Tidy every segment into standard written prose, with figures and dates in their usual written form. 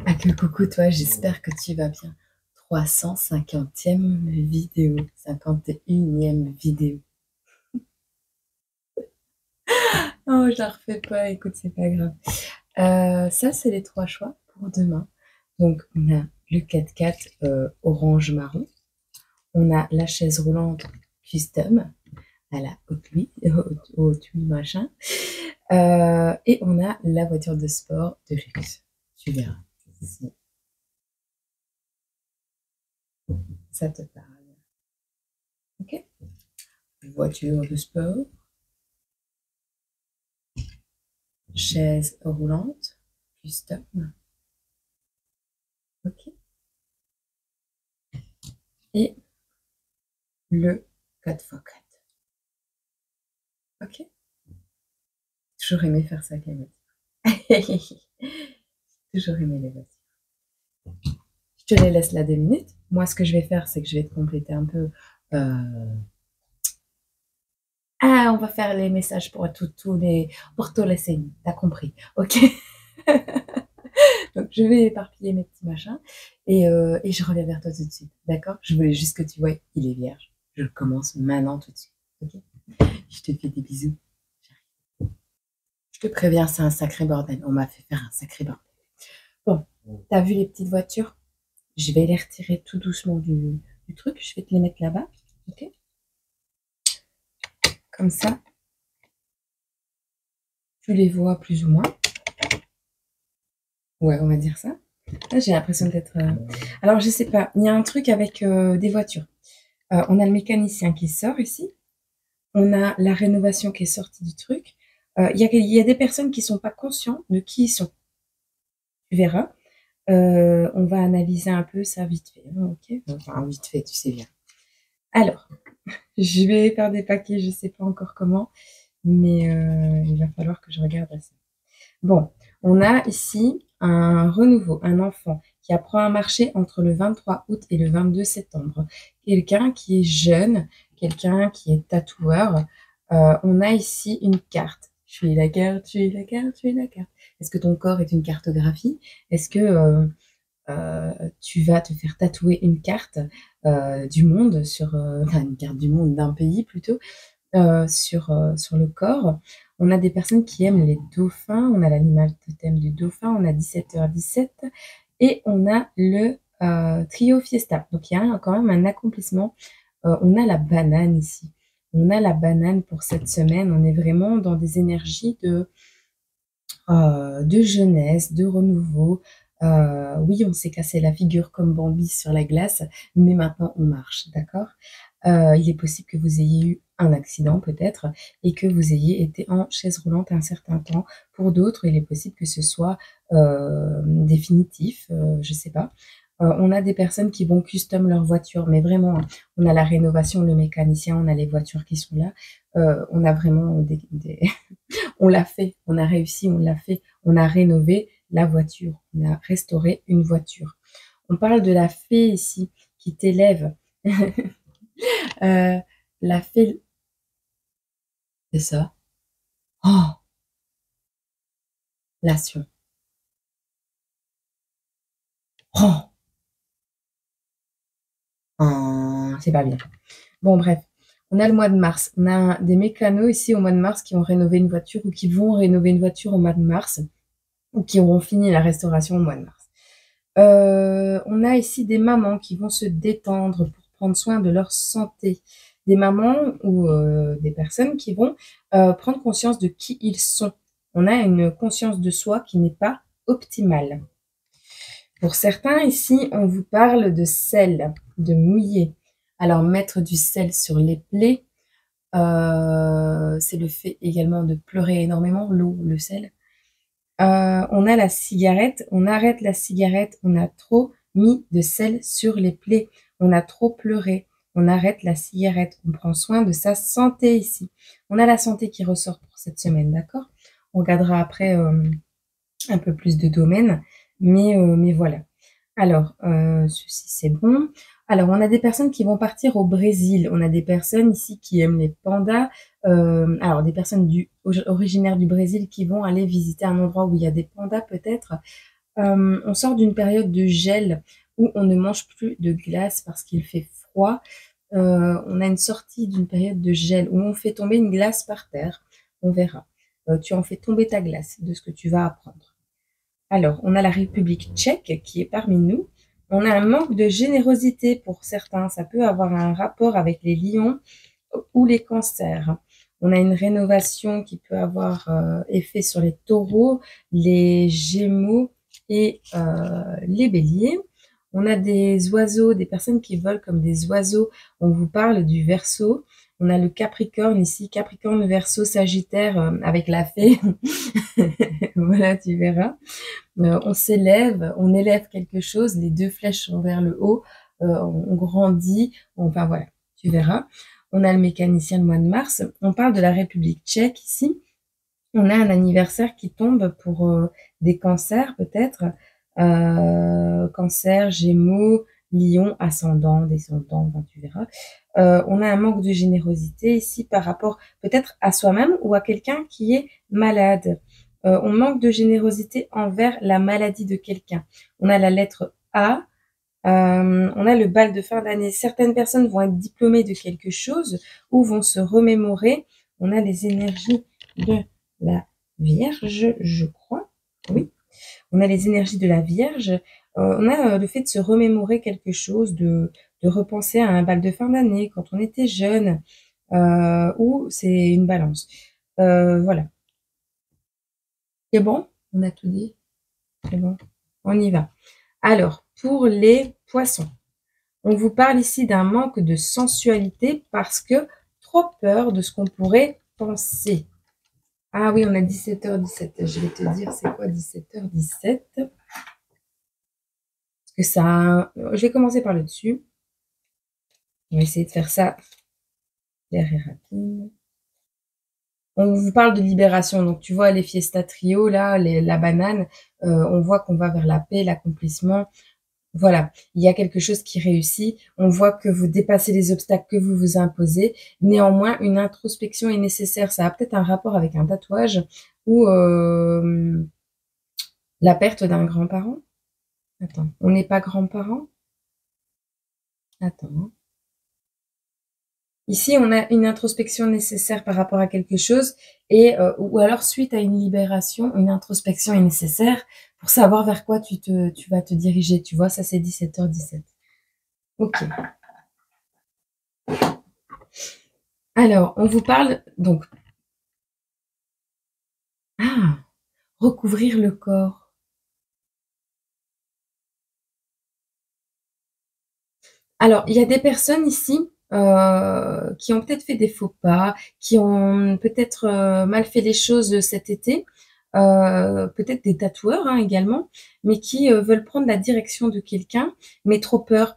Ah que coucou toi, j'espère que tu vas bien. 350e vidéo, 51e vidéo. Oh, je la refais pas, écoute, c'est pas grave. Ça, c'est les trois choix pour demain. Donc, on a le 4x4 orange-marron. On a la chaise roulante custom à la haute huile machin. Et on a la voiture de sport de luxe. Tu verras si ça te parle. Ok? Voiture de sport, chaise roulante, custom, ok. Et le 4x4, ok. Toujours aimé faire ça avec les voitures. Toujours aimé les voitures. Je te les laisse là 2 minutes. Moi, ce que je vais faire, c'est que je vais te compléter un peu. Ah, on va faire les messages pour pour tous les signes. T'as compris, ok. Donc, je vais éparpiller mes petits machins et je reviens vers toi tout de suite, d'accord? Je voulais juste que tu vois, il est vierge. Je commence maintenant tout de suite, ok? Je te fais des bisous. Je te préviens, c'est un sacré bordel. On m'a fait faire un sacré bordel. Bon, t'as vu les petites voitures? Je vais les retirer tout doucement du truc. Je vais te les mettre là-bas, ok? Comme ça, tu les vois plus ou moins. Ouais, on va dire ça. Là, j'ai l'impression d'être. Alors, je sais pas. Il y a un truc avec des voitures. On a le mécanicien qui sort ici. On a la rénovation qui est sortie du truc. Il y a des personnes qui sont pas conscientes de qui ils sont. Tu verras. On va analyser un peu ça vite fait. Ok? Enfin, vite fait, tu sais bien. Alors, je vais faire des paquets, je sais pas encore comment, mais il va falloir que je regarde ça. Bon, on a ici un renouveau, un enfant qui apprend à marcher entre le 23 août et le 22 septembre. Quelqu'un qui est jeune, quelqu'un qui est tatoueur. On a ici une carte. Je suis la carte, je suis la carte, je suis la carte. Est-ce que ton corps est une cartographie? Est-ce que tu vas te faire tatouer une carte du monde enfin, une carte du monde d'un pays plutôt sur le corps. On a des personnes qui aiment les dauphins, on a l'animal totem du dauphin, on a 17h17 et on a le trio fiesta. Donc il y a quand même un accomplissement. On a la banane ici. On a la banane pour cette semaine. On est vraiment dans des énergies de jeunesse, de renouveau. Oui, on s'est cassé la figure comme Bambi sur la glace, mais maintenant on marche, d'accord? Il est possible que vous ayez eu un accident peut-être et que vous ayez été en chaise roulante un certain temps. Pour d'autres, il est possible que ce soit définitif, je sais pas. On a des personnes qui vont custom leur voiture, mais vraiment, hein, on a la rénovation, le mécanicien, on a les voitures qui sont là. On a vraiment on l'a fait, on a réussi, on l'a fait, on a rénové la voiture, on a restauré une voiture. On parle de la fée ici qui t'élève. Euh, la fée, c'est ça. Oh, lation. Oh, oh, c'est pas bien. Bon, bref. On a le mois de mars. On a des mécanos ici au mois de mars qui ont rénové une voiture ou qui vont rénover une voiture au mois de mars ou qui auront fini la restauration au mois de mars. On a ici des mamans qui vont se détendre pour prendre soin de leur santé. Des mamans ou des personnes qui vont prendre conscience de qui ils sont. On a une conscience de soi qui n'est pas optimale. Pour certains, ici, on vous parle de sel, de mouiller. Alors, mettre du sel sur les plaies, c'est le fait également de pleurer énormément, l'eau, le sel. On a la cigarette, on arrête la cigarette, on a trop mis de sel sur les plaies, on a trop pleuré, on arrête la cigarette, on prend soin de sa santé ici. On a la santé qui ressort pour cette semaine, d'accord? On regardera après un peu plus de domaines, mais voilà. Alors, ceci c'est bon. Alors, on a des personnes qui vont partir au Brésil. On a des personnes ici qui aiment les pandas. Alors, des personnes originaires du Brésil qui vont aller visiter un endroit où il y a des pandas peut-être. on sort d'une période de gel où on ne mange plus de glace parce qu'il fait froid. On a une sortie d'une période de gel où on fait tomber une glace par terre. On verra. Tu en fais tomber ta glace de ce que tu vas apprendre. Alors, on a la République tchèque qui est parmi nous. On a un manque de générosité pour certains. Ça peut avoir un rapport avec les lions ou les cancers. On a une rénovation qui peut avoir effet sur les taureaux, les gémeaux et les béliers. On a des oiseaux, des personnes qui volent comme des oiseaux. On vous parle du Verseau. On a le Capricorne ici, Capricorne, Verseau, Sagittaire avec la fée. Voilà, tu verras. On s'élève, on élève quelque chose, les deux flèches sont vers le haut, on grandit, enfin voilà, tu verras. On a le mécanicien le mois de mars, on parle de la République tchèque ici. On a un anniversaire qui tombe pour des cancers peut-être, cancer, gémeaux, lion, ascendant, descendant, enfin, tu verras. On a un manque de générosité ici par rapport peut-être à soi-même ou à quelqu'un qui est malade. On manque de générosité envers la maladie de quelqu'un. On a la lettre A, on a le bal de fin d'année. Certaines personnes vont être diplômées de quelque chose ou vont se remémorer. On a les énergies de la Vierge, je crois. Oui, on a les énergies de la Vierge. On a le fait de se remémorer quelque chose, de repenser à un bal de fin d'année quand on était jeune, ou c'est une balance. Voilà. C'est bon? On a tout dit? C'est bon? On y va. Alors, pour les poissons, on vous parle ici d'un manque de sensualité parce que trop peur de ce qu'on pourrait penser. Ah oui, on a 17h17. Je vais te dire c'est quoi 17h17. Parce que ça... Je vais commencer par le dessus. On va essayer de faire ça clair et rapide. On vous parle de libération. Donc, tu vois, les Fiesta Trio, là, la banane, on voit qu'on va vers la paix, l'accomplissement. Voilà, il y a quelque chose qui réussit. On voit que vous dépassez les obstacles que vous vous imposez. Néanmoins, une introspection est nécessaire. Ça a peut-être un rapport avec un tatouage ou la perte d'un grand-parent. Attends, on n'est pas grand-parent? Attends. Ici, on a une introspection nécessaire par rapport à quelque chose et ou alors suite à une libération, une introspection est nécessaire pour savoir vers quoi tu vas te diriger. Tu vois, ça c'est 17h17. Ok. Alors, on vous parle donc. Ah, recouvrir le corps. Alors, il y a des personnes ici qui ont peut-être fait des faux pas, qui ont peut-être mal fait les choses cet été, peut-être des tatoueurs hein, également, mais qui veulent prendre la direction de quelqu'un, mais trop peur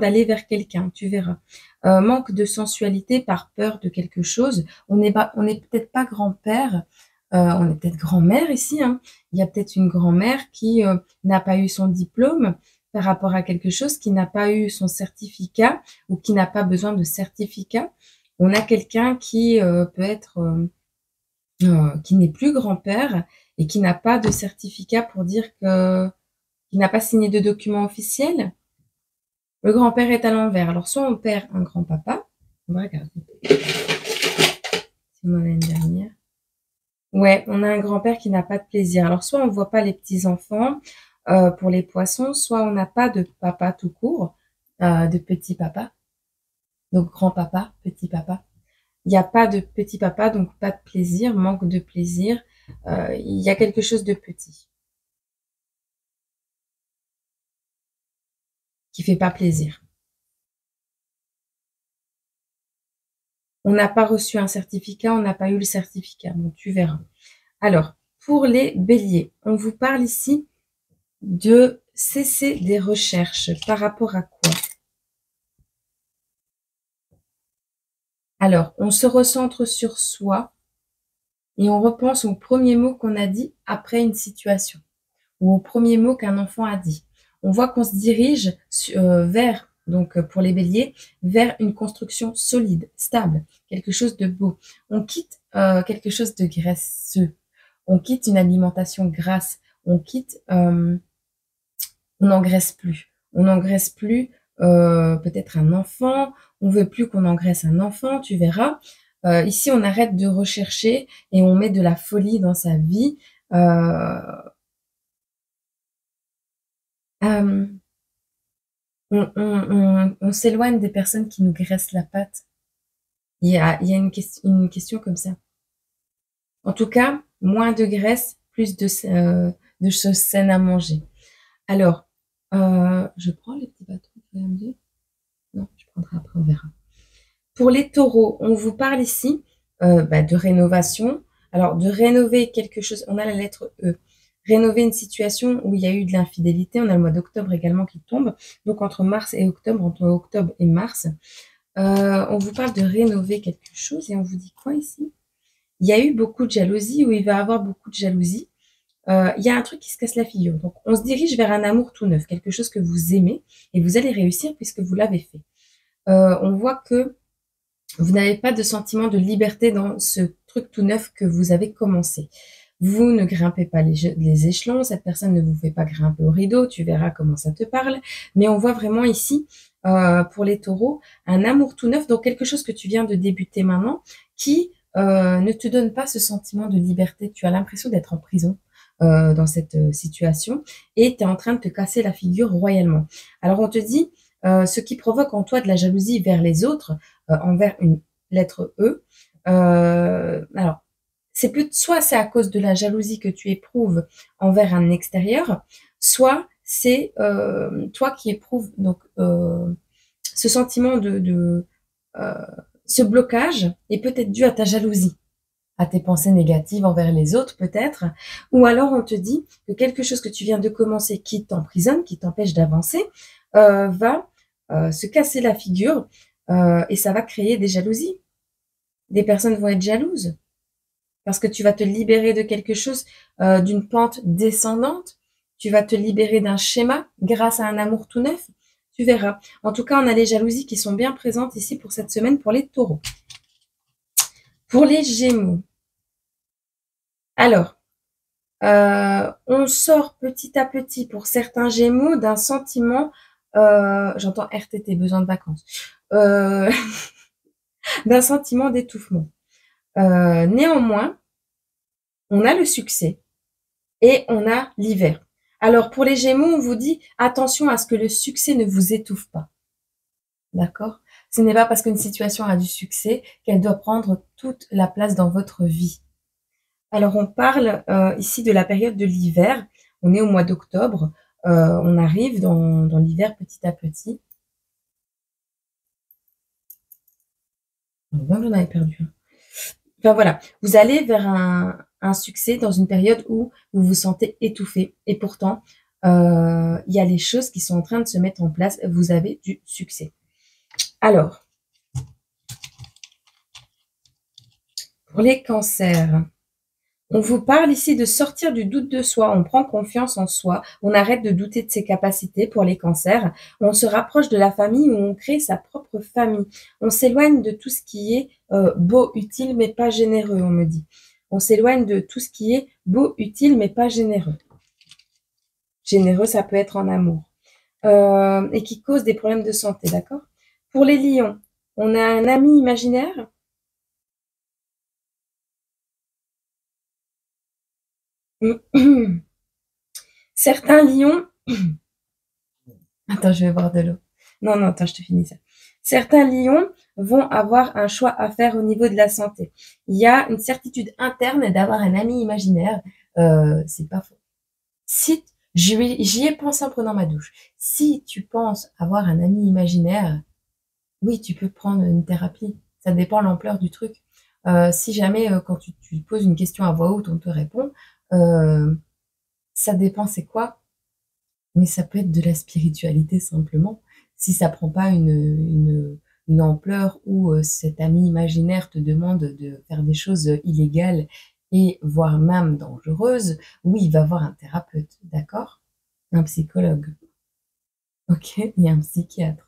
d'aller vers quelqu'un, tu verras. Manque de sensualité par peur de quelque chose. On n'est peut-être pas grand-père, on est peut-être grand-mère ici. Hein. Il y a peut-être une grand-mère qui n'a pas eu son diplôme par rapport à quelque chose, qui n'a pas eu son certificat ou qui n'a pas besoin de certificat. On a quelqu'un qui peut être qui n'est plus grand-père et qui n'a pas de certificat pour dire qu'il n'a pas signé de document officiel. Le grand-père est à l'envers. Alors, soit on perd un grand-papa. On va regarder. Si on en a une dernière. Ouais, on a un grand-père qui n'a pas de plaisir. Alors, soit on ne voit pas les petits-enfants pour les poissons, soit on n'a pas de papa tout court, de petit papa. Donc, grand-papa, petit papa. Il n'y a pas de petit papa, donc pas de plaisir, manque de plaisir. Il y a quelque chose de petit qui fait pas plaisir. On n'a pas reçu un certificat, on n'a pas eu le certificat. Bon, tu verras. Alors, pour les béliers, on vous parle ici de cesser des recherches. Par rapport à quoi? Alors, on se recentre sur soi et on repense au premier mot qu'on a dit après une situation ou au premier mot qu'un enfant a dit. On voit qu'on se dirige vers, donc pour les béliers, vers une construction solide, stable, quelque chose de beau. On quitte quelque chose de graisseux. On quitte une alimentation grasse. on quitte, on n'engraisse plus. On n'engraisse plus peut-être un enfant, on veut plus qu'on engraisse un enfant, tu verras. Ici, on arrête de rechercher et on met de la folie dans sa vie. On s'éloigne des personnes qui nous graissent la patte. Il y a une question comme ça. En tout cas, moins de graisse, plus de choses saines à manger. Alors, je prends les petits bâtons, non, je prendrai après, on verra. Pour les taureaux, on vous parle ici de rénovation. Alors, de rénover quelque chose, on a la lettre E. Rénover une situation où il y a eu de l'infidélité. On a le mois d'octobre également qui tombe. Donc, entre mars et octobre, entre octobre et mars, on vous parle de rénover quelque chose et on vous dit quoi ici? Il y a eu beaucoup de jalousie ou il va y avoir beaucoup de jalousie. Il y a un truc qui se casse la figure. Donc, on se dirige vers un amour tout neuf, quelque chose que vous aimez et vous allez réussir puisque vous l'avez fait. On voit que vous n'avez pas de sentiment de liberté dans ce truc tout neuf que vous avez commencé. Vous ne grimpez pas les échelons, cette personne ne vous fait pas grimper au rideau, tu verras comment ça te parle. Mais on voit vraiment ici, pour les taureaux, un amour tout neuf, donc quelque chose que tu viens de débuter maintenant, qui ne te donne pas ce sentiment de liberté. Tu as l'impression d'être en prison dans cette situation et tu es en train de te casser la figure royalement. Alors on te dit, ce qui provoque en toi de la jalousie vers les autres, envers une lettre E, alors c'est plus soit c'est à cause de la jalousie que tu éprouves envers un extérieur, soit c'est toi qui éprouves donc ce sentiment de ce blocage est peut-être dû à ta jalousie, à tes pensées négatives envers les autres peut-être, ou alors on te dit que quelque chose que tu viens de commencer qui t'emprisonne, qui t'empêche d'avancer, va se casser la figure et ça va créer des jalousies. Des personnes vont être jalouses parce que tu vas te libérer de quelque chose, d'une pente descendante. Tu vas te libérer d'un schéma grâce à un amour tout neuf. Tu verras. En tout cas, on a les jalousies qui sont bien présentes ici pour cette semaine pour les taureaux. Pour les gémeaux. Alors, on sort petit à petit pour certains gémeaux d'un sentiment, j'entends RTT, besoin de vacances, d'un sentiment d'étouffement. Néanmoins, on a le succès et on a l'hiver. Alors, pour les Gémeaux, on vous dit attention à ce que le succès ne vous étouffe pas. D'accord? Ce n'est pas parce qu'une situation a du succès qu'elle doit prendre toute la place dans votre vie. Alors, on parle ici de la période de l'hiver. On est au mois d'octobre. On arrive dans l'hiver petit à petit. Bien que j'en avais perdu. Enfin voilà, vous allez vers un succès dans une période où vous vous sentez étouffé. Et pourtant, il y a les choses qui sont en train de se mettre en place. Vous avez du succès. Alors, pour les cancers, on vous parle ici de sortir du doute de soi. On prend confiance en soi. On arrête de douter de ses capacités pour les cancers. On se rapproche de la famille où on crée sa propre famille. On s'éloigne de tout ce qui est beau, utile, mais pas généreux, on me dit. On s'éloigne de tout ce qui est beau, utile, mais pas généreux. Généreux, ça peut être en amour. Et qui cause des problèmes de santé, d'accord? Pour les lions, on a un ami imaginaire. Certains lions... Attends, je vais boire de l'eau. Non, attends, je te finis ça. Certains lions vont avoir un choix à faire au niveau de la santé. Il y a une certitude interne d'avoir un ami imaginaire. C'est pas faux. Si j'y ai pensé en prenant ma douche. Si tu penses avoir un ami imaginaire, oui, tu peux prendre une thérapie. Ça dépend de l'ampleur du truc. Si jamais, quand tu poses une question à voix haute, on te répond, ça dépend c'est quoi. Mais ça peut être de la spiritualité simplement. Si ça prend pas une ampleur où cet ami imaginaire te demande de faire des choses illégales et voire même dangereuses, oui, il va voir un thérapeute, d'accord? Un psychologue. Ok, il y a un psychiatre.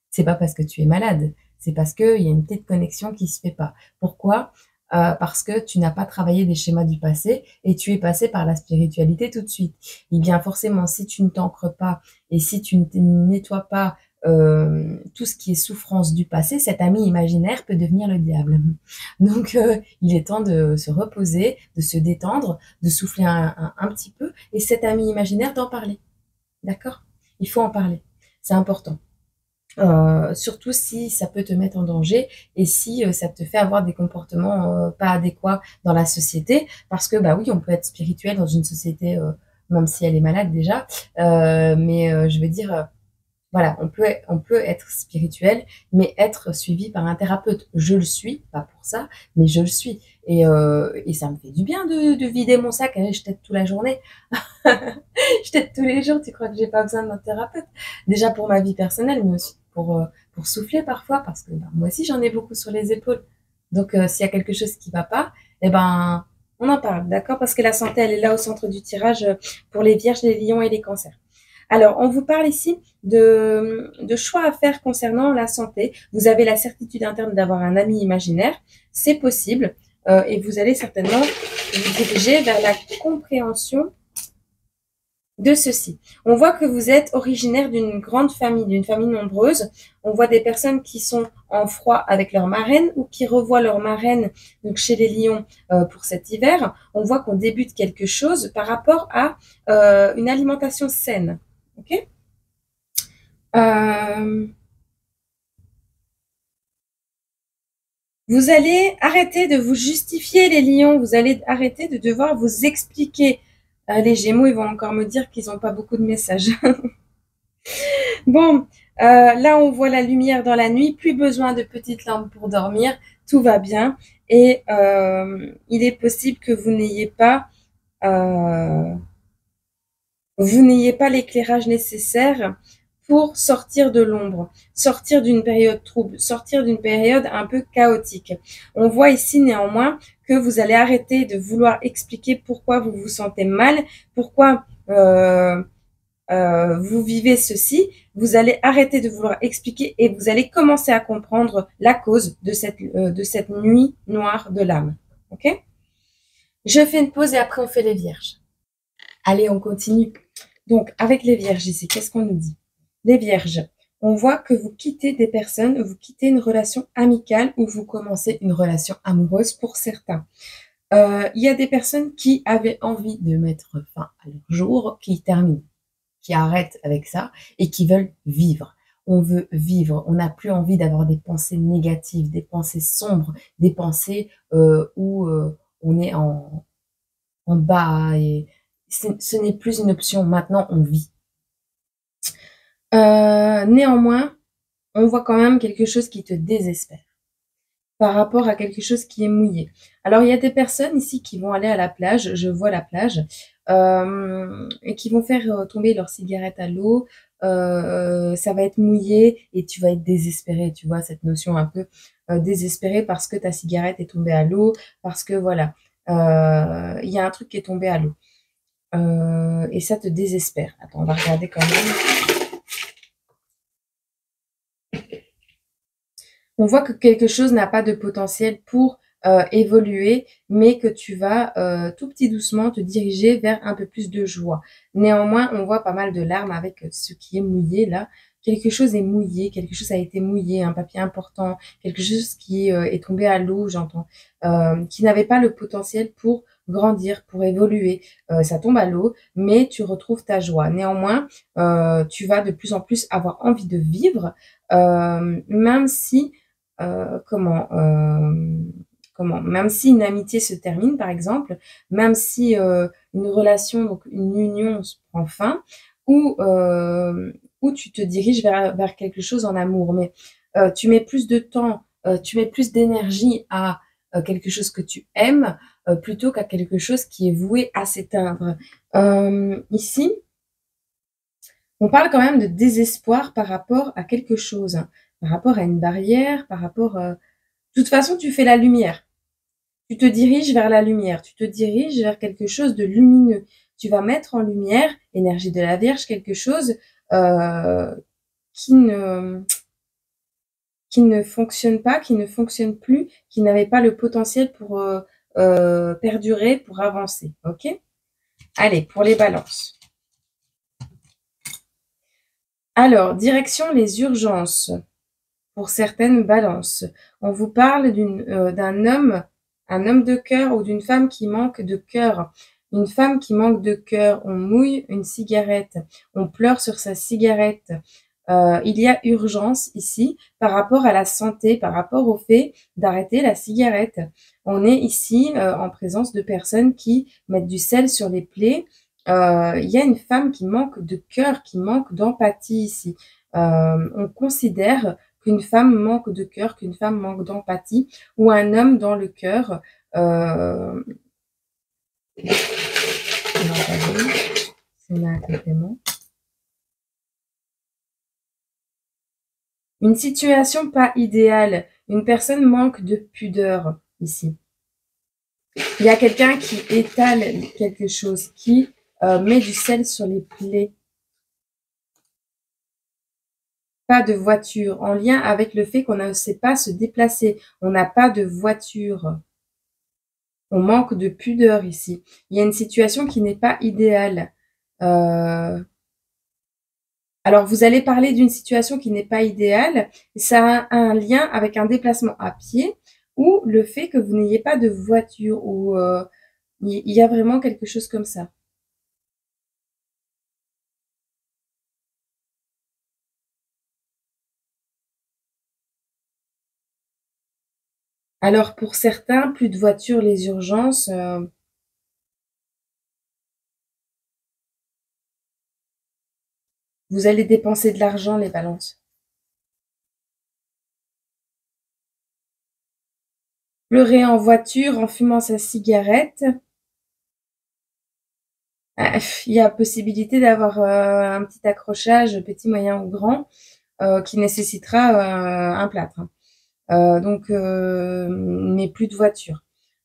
C'est pas parce que tu es malade, c'est parce qu'il y a une petite connexion qui se fait pas. Pourquoi? parce que tu n'as pas travaillé des schémas du passé et tu es passé par la spiritualité tout de suite. Eh bien, forcément, si tu ne t'ancres pas et si tu ne nettoies pas tout ce qui est souffrance du passé, cet ami imaginaire peut devenir le diable. Donc, il est temps de se reposer, de se détendre, de souffler un petit peu et cet ami imaginaire d'en parler. D'accord? Il faut en parler. C'est important. Surtout si ça peut te mettre en danger et si ça te fait avoir des comportements pas adéquats dans la société. Parce que, bah oui, on peut être spirituel dans une société, même si elle est malade déjà. Mais je veux dire, voilà, on peut être spirituel, mais être suivi par un thérapeute. Je le suis, pas pour ça, mais je le suis. Et ça me fait du bien de vider mon sac. Allez, je t'aide toute la journée. Je t'aide tous les jours. Tu crois que j'ai pas besoin d'un thérapeute? Déjà pour ma vie personnelle, mais aussi pour souffler parfois, parce que ben, moi aussi j'en ai beaucoup sur les épaules. Donc s'il y a quelque chose qui va pas, eh ben on en parle, d'accord? Parce que la santé, elle est là au centre du tirage pour les vierges, les lions et les cancers. Alors, on vous parle ici de choix à faire concernant la santé. Vous avez la certitude interne d'avoir un ami imaginaire, c'est possible, et vous allez certainement vous diriger vers la compréhension de ceci. On voit que vous êtes originaire d'une grande famille, d'une famille nombreuse. On voit des personnes qui sont en froid avec leur marraine ou qui revoient leur marraine donc chez les lions pour cet hiver. On voit qu'on débute quelque chose par rapport à une alimentation saine. Ok. Vous allez arrêter de vous justifier, les lions. Vous allez arrêter de devoir vous expliquer. Les gémeaux, ils vont encore me dire qu'ils n'ont pas beaucoup de messages. Bon, là, on voit la lumière dans la nuit. Plus besoin de petites lampes pour dormir. Tout va bien. Et il est possible que euh, vous n'ayez pas l'éclairage nécessaire pour sortir de l'ombre, sortir d'une période trouble, sortir d'une période un peu chaotique. On voit ici néanmoins que vous allez arrêter de vouloir expliquer pourquoi vous vous sentez mal, pourquoi vous vivez ceci. Vous allez arrêter de vouloir expliquer et vous allez commencer à comprendre la cause de cette nuit noire de l'âme. Ok? Je fais une pause et après on fait les vierges. Allez, on continue. Donc, avec les vierges ici, qu'est-ce qu'on nous dit? Les vierges, on voit que vous quittez des personnes, vous quittez une relation amicale ou vous commencez une relation amoureuse pour certains. Il y a des personnes qui avaient envie de mettre fin à leur jour, qui terminent, qui arrêtent avec ça et qui veulent vivre. On veut vivre, on n'a plus envie d'avoir des pensées négatives, des pensées sombres, des pensées où on est en bas et ce n'est plus une option. Maintenant, on vit. Néanmoins, on voit quand même quelque chose qui te désespère par rapport à quelque chose qui est mouillé. Alors, il y a des personnes ici qui vont aller à la plage, je vois la plage, et qui vont faire tomber leur cigarette à l'eau. Ça va être mouillé et tu vas être désespéré, tu vois, cette notion un peu désespérée parce que ta cigarette est tombée à l'eau, parce que voilà, il y a un truc qui est tombé à l'eau. Et ça te désespère. Attends, on va regarder quand même. On voit que quelque chose n'a pas de potentiel pour évoluer, mais que tu vas tout petit doucement te diriger vers un peu plus de joie. Néanmoins, on voit pas mal de larmes avec ce qui est mouillé là. Quelque chose est mouillé, quelque chose a été mouillé, un papier important, quelque chose qui est tombé à l'eau, j'entends, qui n'avait pas le potentiel pour grandir, pour évoluer. Ça tombe à l'eau, mais tu retrouves ta joie. Néanmoins, tu vas de plus en plus avoir envie de vivre, même si même si une amitié se termine, par exemple, même si une relation, donc une union se prend fin, ou tu te diriges vers quelque chose en amour, mais tu mets plus de temps, tu mets plus d'énergie à quelque chose que tu aimes plutôt qu'à quelque chose qui est voué à s'éteindre. Ici, on parle quand même de désespoir par rapport à quelque chose, hein, par rapport à une barrière, par rapport de toute façon, tu fais la lumière. Tu te diriges vers la lumière. Tu te diriges vers quelque chose de lumineux. Tu vas mettre en lumière, énergie de la Vierge, quelque chose qui ne qui ne fonctionne pas, qui ne fonctionne plus, qui n'avait pas le potentiel pour perdurer, pour avancer. Ok? Allez, pour les balances. Alors, direction les urgences. Pour certaines balances. On vous parle d'un homme, un homme de cœur ou d'une femme qui manque de cœur. Une femme qui manque de cœur, on mouille une cigarette, on pleure sur sa cigarette. Il y a urgence ici par rapport à la santé, par rapport au fait d'arrêter la cigarette. On est ici en présence de personnes qui mettent du sel sur les plaies. Il y a une femme qui manque de cœur, qui manque d'empathie ici. On considère qu'une femme manque de cœur, qu'une femme manque d'empathie, ou un homme dans le cœur. On a un complément. Une situation pas idéale. Une personne manque de pudeur ici. Il y a quelqu'un qui étale quelque chose, qui met du sel sur les plaies. Pas de voiture, en lien avec le fait qu'on ne sait pas se déplacer. On n'a pas de voiture. On manque de pudeur ici. Il y a une situation qui n'est pas idéale. Alors, vous allez parler d'une situation qui n'est pas idéale. Ça a un lien avec un déplacement à pied ou le fait que vous n'ayez pas de voiture ou il y a vraiment quelque chose comme ça. Alors, pour certains, plus de voiture, les urgences. Vous allez dépenser de l'argent, les balances. Pleurer en voiture en fumant sa cigarette. Il y a possibilité d'avoir un petit accrochage, petit, moyen ou grand, qui nécessitera un plâtre. Donc, mais plus de voiture.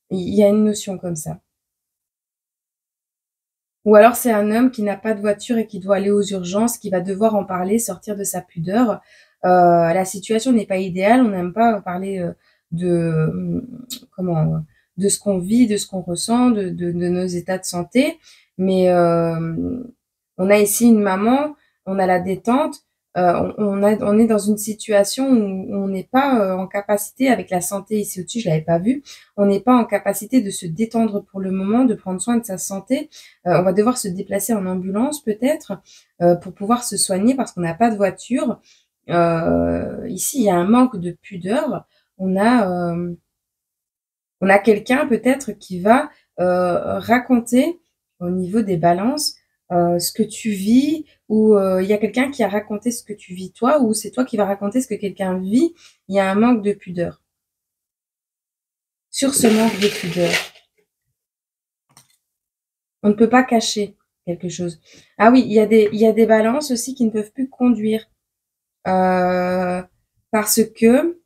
Il y a une notion comme ça. Ou alors c'est un homme qui n'a pas de voiture et qui doit aller aux urgences, qui va devoir en parler, sortir de sa pudeur. La situation n'est pas idéale, on n'aime pas parler de ce qu'on vit, de ce qu'on ressent, de nos états de santé. Mais on a ici une maman, on a la détente, on est dans une situation où on n'est pas en capacité, avec la santé ici au-dessus, je l'avais pas vu, on n'est pas en capacité de se détendre pour le moment, de prendre soin de sa santé. On va devoir se déplacer en ambulance peut-être pour pouvoir se soigner parce qu'on n'a pas de voiture. Ici, il y a un manque de pudeur. On a quelqu'un peut-être qui va raconter au niveau des balances ce que tu vis, ou il y a quelqu'un qui a raconté ce que tu vis toi, ou c'est toi qui vas raconter ce que quelqu'un vit. Il y a un manque de pudeur. Sur ce manque de pudeur, on ne peut pas cacher quelque chose. Ah oui, il y a des balances aussi qui ne peuvent plus conduire parce que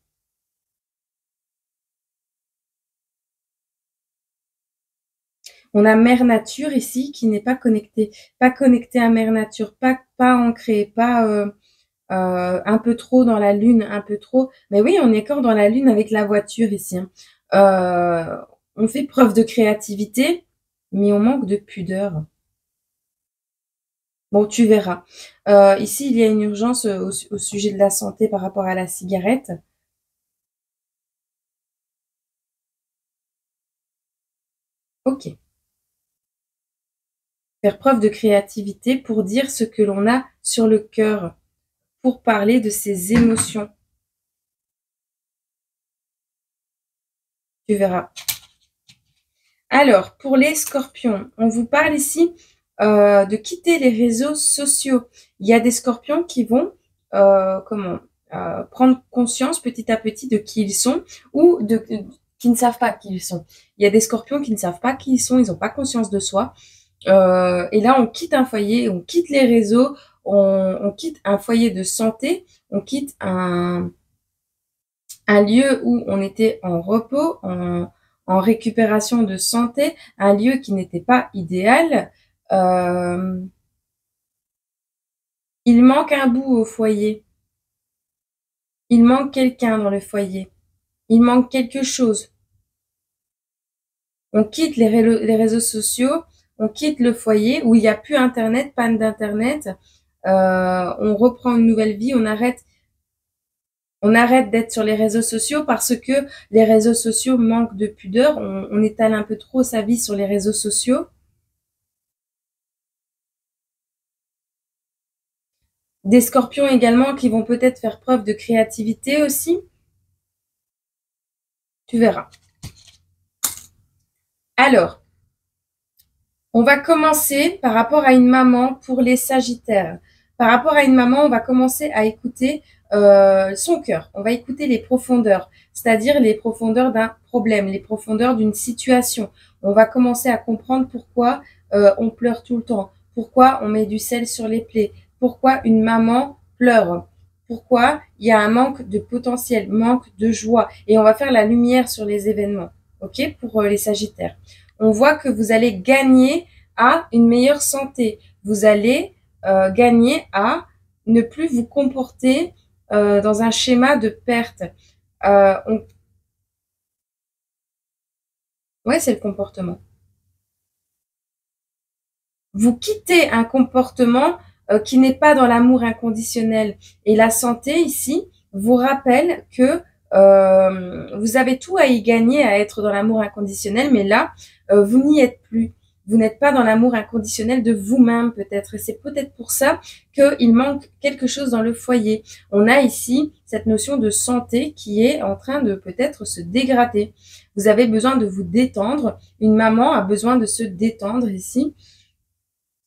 on a Mère Nature ici qui n'est pas connectée à Mère Nature, pas ancrée, pas un peu trop dans la lune, un peu trop. Mais oui, on est encore dans la lune avec la voiture ici. Hein. On fait preuve de créativité, mais on manque de pudeur. Bon, tu verras. Ici, il y a une urgence au sujet de la santé par rapport à la cigarette. Ok. Faire preuve de créativité pour dire ce que l'on a sur le cœur, pour parler de ses émotions. Tu verras. Alors, pour les scorpions, on vous parle ici de quitter les réseaux sociaux. Il y a des scorpions qui vont prendre conscience petit à petit de qui ils sont ou qui ne savent pas qui ils sont. Il y a des scorpions qui ne savent pas qui ils sont, ils n'ont pas conscience de soi. Et là, on quitte un foyer, on quitte les réseaux, on quitte un foyer de santé, on quitte un lieu où on était en repos, en récupération de santé, un lieu qui n'était pas idéal. Il manque un bout au foyer. Il manque quelqu'un dans le foyer. Il manque quelque chose. On quitte les réseaux sociaux, on quitte le foyer où il n'y a plus Internet, panne d'Internet. On reprend une nouvelle vie, on arrête d'être sur les réseaux sociaux parce que les réseaux sociaux manquent de pudeur. On étale un peu trop sa vie sur les réseaux sociaux. Des scorpions également qui vont peut-être faire preuve de créativité aussi. Tu verras. Alors, on va commencer par rapport à une maman pour les Sagittaires. Par rapport à une maman, on va commencer à écouter son cœur. On va écouter les profondeurs, c'est-à-dire les profondeurs d'un problème, les profondeurs d'une situation. On va commencer à comprendre pourquoi on pleure tout le temps, pourquoi on met du sel sur les plaies, pourquoi une maman pleure, pourquoi il y a un manque de potentiel, manque de joie. Et on va faire la lumière sur les événements, ok, pour les Sagittaires. On voit que vous allez gagner à une meilleure santé. Vous allez gagner à ne plus vous comporter dans un schéma de perte. Ouais, c'est le comportement. Vous quittez un comportement qui n'est pas dans l'amour inconditionnel. Et la santé, ici, vous rappelle que vous avez tout à y gagner à être dans l'amour inconditionnel, mais là, vous n'y êtes plus. Vous n'êtes pas dans l'amour inconditionnel de vous-même, peut-être. Et c'est peut-être pour ça qu'il manque quelque chose dans le foyer. On a ici cette notion de santé qui est en train de peut-être se dégrader. Vous avez besoin de vous détendre. Une maman a besoin de se détendre ici.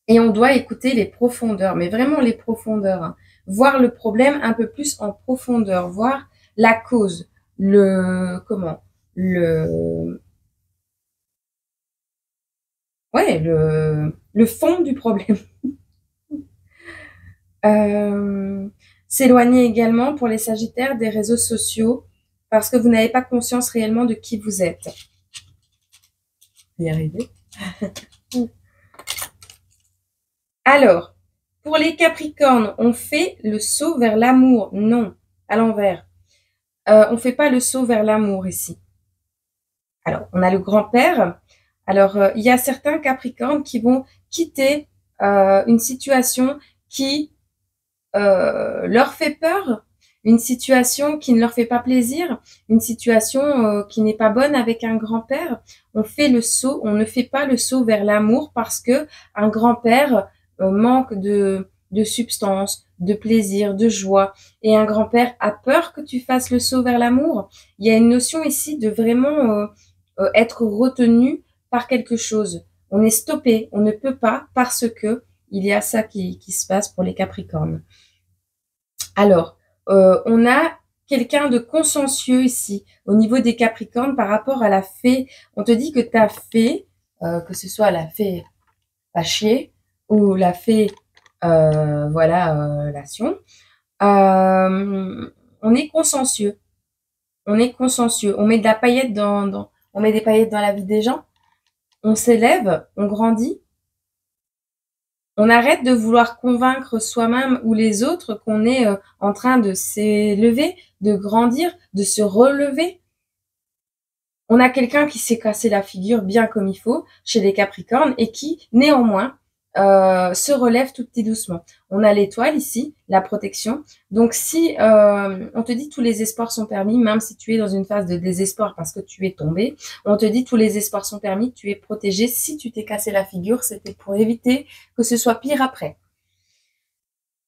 Et on doit écouter les profondeurs, mais vraiment les profondeurs. Hein. Voir le problème un peu plus en profondeur, voir la cause, ouais, le fond du problème. S'éloigner également pour les Sagittaires des réseaux sociaux parce que vous n'avez pas conscience réellement de qui vous êtes. Y arriver. Alors, pour les Capricornes, on fait le saut vers l'amour. Non, à l'envers. On fait pas le saut vers l'amour ici. Alors, on a le grand-père. Alors, il y a certains Capricornes qui vont quitter une situation qui leur fait peur, une situation qui ne leur fait pas plaisir, une situation qui n'est pas bonne avec un grand-père. On fait le saut, on ne fait pas le saut vers l'amour parce que un grand-père manque de substance, de plaisir, de joie. Et un grand-père a peur que tu fasses le saut vers l'amour. Il y a une notion ici de vraiment être retenu par quelque chose. On est stoppé, on ne peut pas parce que il y a ça qui se passe pour les Capricornes. Alors, on a quelqu'un de consciencieux ici, au niveau des Capricornes, par rapport à la fée. On te dit que ta fée, que ce soit la fée pas chier ou la fée, lation, on est consciencieux. On est consciencieux. On met de la paillette on met des paillettes dans la vie des gens. On s'élève, on grandit. On arrête de vouloir convaincre soi-même ou les autres qu'on est en train de s'élever, de grandir, de se relever. On a quelqu'un qui s'est cassé la figure bien comme il faut chez les Capricornes et qui, néanmoins, se relève tout petit doucement. On a l'étoile ici, la protection. Donc si on te dit tous les espoirs sont permis, même si tu es dans une phase de désespoir parce que tu es tombé, on te dit tous les espoirs sont permis, tu es protégé. Si tu t'es cassé la figure, c'était pour éviter que ce soit pire après.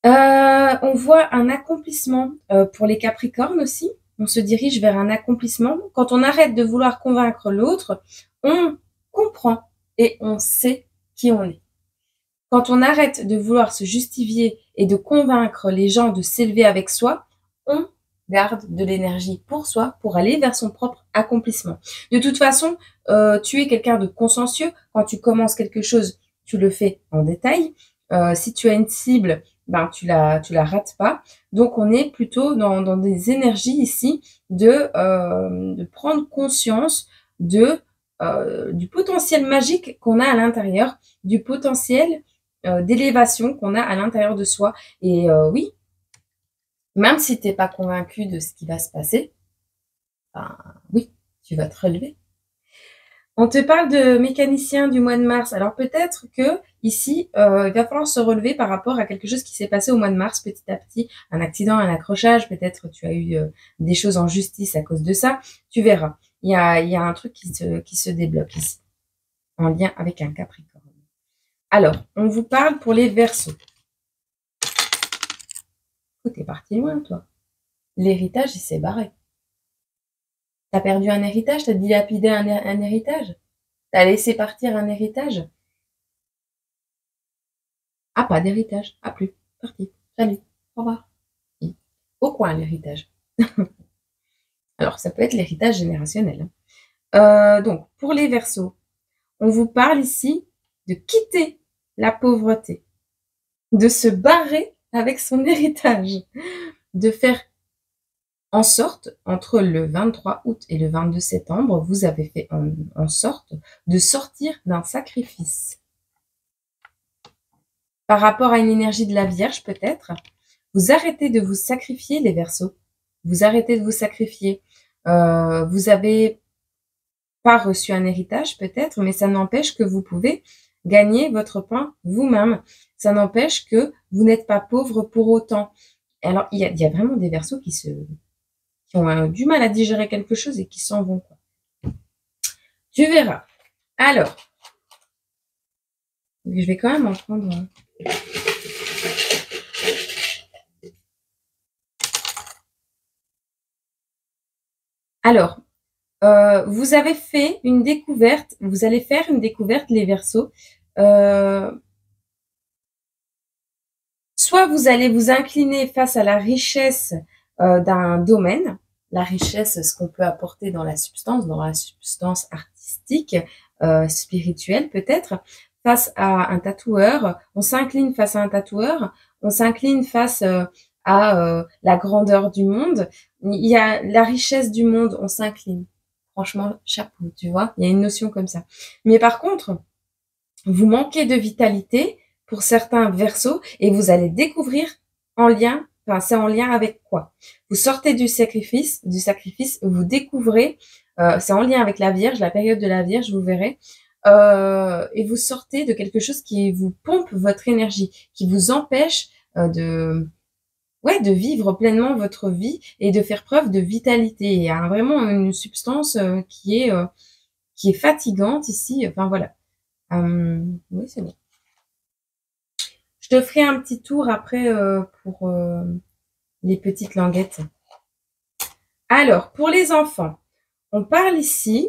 On voit un accomplissement pour les Capricornes aussi. On se dirige vers un accomplissement. Quand on arrête de vouloir convaincre l'autre, on comprend et on sait qui on est. Quand on arrête de vouloir se justifier et de convaincre les gens de s'élever avec soi, on garde de l'énergie pour soi, pour aller vers son propre accomplissement. De toute façon, tu es quelqu'un de consciencieux. Quand tu commences quelque chose, tu le fais en détail. Si tu as une cible, ben tu la rates pas. Donc on est plutôt dans des énergies ici de prendre conscience du potentiel magique qu'on a à l'intérieur, du potentiel d'élévation qu'on a à l'intérieur de soi. Et oui, Même si tu n'es pas convaincu de ce qui va se passer, ben, oui, tu vas te relever. On te parle de mécanicien du mois de mars. Alors peut-être que ici, il va falloir se relever par rapport à quelque chose qui s'est passé au mois de mars petit à petit, un accident, un accrochage. Peut-être tu as eu des choses en justice à cause de ça. Tu verras. Il y a un truc qui se débloque ici, en lien avec un Capricorne. Alors, on vous parle pour les Verseaux. Oh, t'es parti loin, toi. L'héritage, il s'est barré. T'as perdu un héritage, t'as dilapidé un héritage. T'as laissé partir un héritage. Ah, pas d'héritage. Ah, plus. Parti. Salut. Au revoir. Au coin, l'héritage. Alors, ça peut être l'héritage générationnel. Donc, pour les Verseaux, on vous parle ici de quitter la pauvreté, de se barrer avec son héritage, de faire en sorte, entre le 23 août et le 22 septembre, vous avez fait en sorte de sortir d'un sacrifice. Par rapport à une énergie de la Vierge, peut-être, vous arrêtez de vous sacrifier, les Verseaux. Vous arrêtez de vous sacrifier. Vous avez pas reçu un héritage, peut-être, mais ça n'empêche que vous pouvez gagner votre pain vous-même. Ça n'empêche que vous n'êtes pas pauvre pour autant. Alors, il y a vraiment des Verseaux qui ont du mal à digérer quelque chose et qui s'en vont, quoi. Tu verras. Alors, je vais quand même en prendre un. Alors, vous avez fait une découverte, vous allez faire une découverte, les Verseaux. Soit vous allez vous incliner face à la richesse d'un domaine, la richesse, ce qu'on peut apporter dans la substance artistique, spirituelle peut-être, face à un tatoueur, on s'incline face à un tatoueur, on s'incline face à la grandeur du monde, il y a la richesse du monde, on s'incline. Franchement, chapeau, tu vois, il y a une notion comme ça. Mais par contre, vous manquez de vitalité pour certains Verseaux et vous allez découvrir en lien, enfin c'est en lien avec quoi? Vous sortez du sacrifice, vous découvrez, c'est en lien avec la Vierge, la période de la Vierge, vous verrez, et vous sortez de quelque chose qui vous pompe votre énergie, qui vous empêche de vivre pleinement votre vie et de faire preuve de vitalité. Il y a vraiment une substance qui est fatigante ici. Enfin voilà. Oui, c'est bon. Je te ferai un petit tour après pour les petites languettes. Alors, pour les enfants, on parle ici.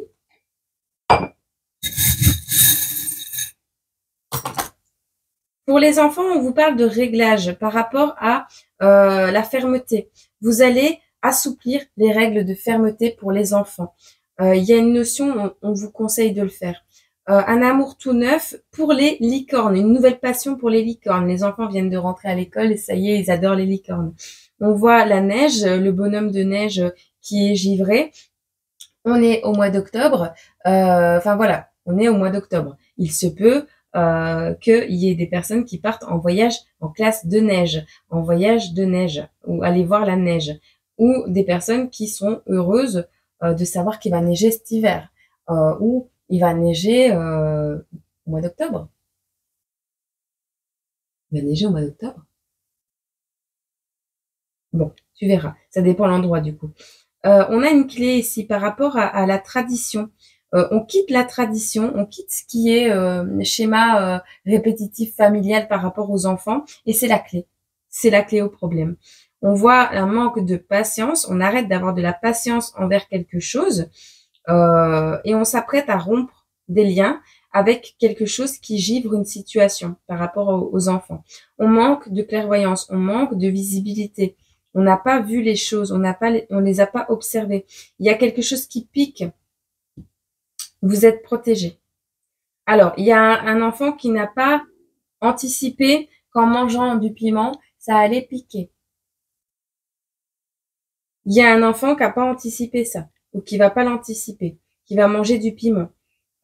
Pour les enfants, on vous parle de réglage par rapport à la fermeté. Vous allez assouplir les règles de fermeté pour les enfants. Il y a une notion, on vous conseille de le faire. Un amour tout neuf pour les licornes, une nouvelle passion pour les licornes. Les enfants viennent de rentrer à l'école et ça y est, ils adorent les licornes. On voit la neige, le bonhomme de neige qui est givré. On est au mois d'octobre. Enfin voilà, on est au mois d'octobre. Il se peut qu'il y ait des personnes qui partent en voyage en classe de neige, en voyage de neige, ou aller voir la neige, ou des personnes qui sont heureuses de savoir qu'il va neiger cet hiver, ou il va neiger au mois d'octobre. Il va neiger au mois d'octobre. Bon, tu verras. Ça dépend de l'endroit du coup. On a une clé ici par rapport à la tradition. On quitte la tradition, on quitte ce qui est schéma répétitif familial par rapport aux enfants, et c'est la clé. C'est la clé au problème. On voit un manque de patience, on arrête d'avoir de la patience envers quelque chose, et on s'apprête à rompre des liens avec quelque chose qui givre une situation par rapport aux enfants. On manque de clairvoyance, on manque de visibilité. On n'a pas vu les choses, on les a pas observées. Il y a quelque chose qui pique. Vous êtes protégé. Alors, il y a un enfant qui n'a pas anticipé qu'en mangeant du piment, ça allait piquer. Il y a un enfant qui n'a pas anticipé ça, ou qui va pas l'anticiper, qui va manger du piment.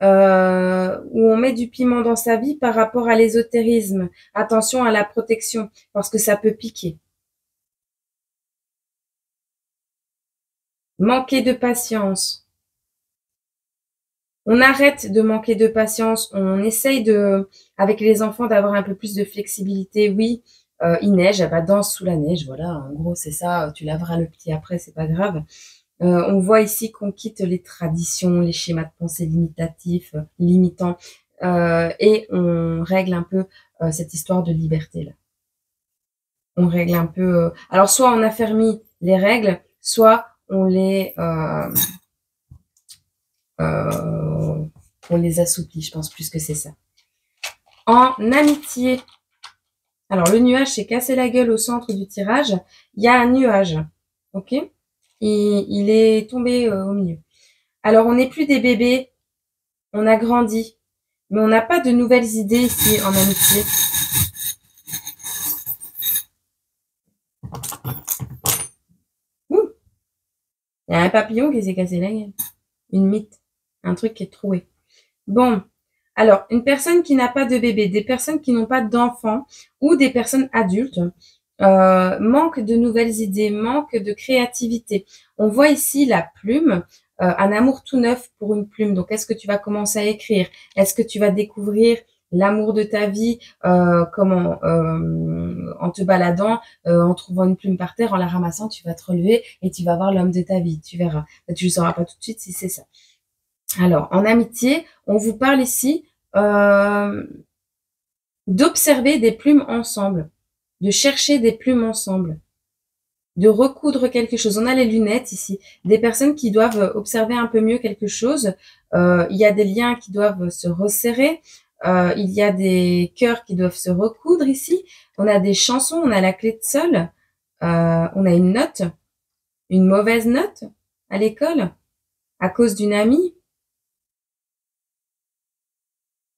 Où on met du piment dans sa vie par rapport à l'ésotérisme. Attention à la protection, parce que ça peut piquer. Manquer de patience. On arrête de manquer de patience. On essaye avec les enfants d'avoir un peu plus de flexibilité. Oui, il neige, bah danse sous la neige. Voilà, en gros, c'est ça. Tu laveras le pied après, c'est pas grave. On voit ici qu'on quitte les traditions, les schémas de pensée limitatifs, limitants, et on règle un peu cette histoire de liberté là. On règle un peu. Alors soit on affermit les règles, soit on les assouplit. Je pense plus que c'est ça. En amitié. Alors le nuage s'est cassé la gueule au centre du tirage. Il y a un nuage, ok. Il est tombé au milieu. Alors on n'est plus des bébés, on a grandi, mais on n'a pas de nouvelles idées ici en amitié. Ouh, il y a un papillon qui s'est cassé la gueule. Une mythe, un truc qui est troué. Bon, alors une personne qui n'a pas de bébé, des personnes qui n'ont pas d'enfants ou des personnes adultes manquent de nouvelles idées, manquent de créativité. On voit ici la plume. Un amour tout neuf pour une plume. Donc, est-ce que tu vas commencer à écrire? Est-ce que tu vas découvrir l'amour de ta vie en te baladant, en trouvant une plume par terre, en la ramassant, tu vas te relever et tu vas voir l'homme de ta vie. Tu verras. Tu ne sauras pas tout de suite si c'est ça. Alors, en amitié, on vous parle ici d'observer des plumes ensemble, de chercher des plumes ensemble, de recoudre quelque chose. On a les lunettes ici, des personnes qui doivent observer un peu mieux quelque chose. Il y a des liens qui doivent se resserrer. Il y a des cœurs qui doivent se recoudre ici. On a des chansons, on a la clé de sol. On a une note, une mauvaise note à l'école à cause d'une amie.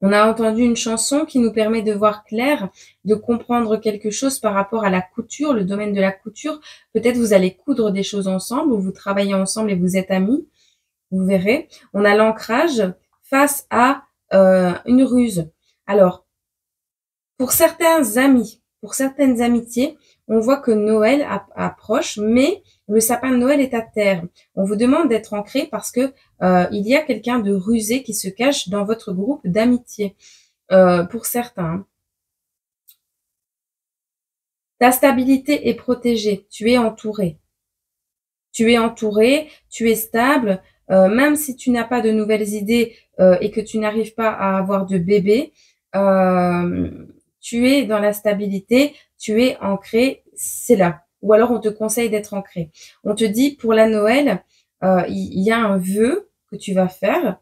On a entendu une chanson qui nous permet de voir clair, de comprendre quelque chose par rapport à la couture, le domaine de la couture. Peut-être vous allez coudre des choses ensemble ou vous travaillez ensemble et vous êtes amis. Vous verrez. On a l'ancrage face à une ruse. Alors, pour certains amis, pour certaines amitiés, on voit que Noël approche, mais le sapin de Noël est à terre. On vous demande d'être ancré parce que il y a quelqu'un de rusé qui se cache dans votre groupe d'amitié. Pour certains. Ta stabilité est protégée. Tu es entouré. Tu es entouré, tu es stable. Même si tu n'as pas de nouvelles idées et que tu n'arrives pas à avoir de bébé, tu es dans la stabilité, tu es ancré, c'est là. Ou alors on te conseille d'être ancré. On te dit pour la Noël, il y a un vœu que tu vas faire.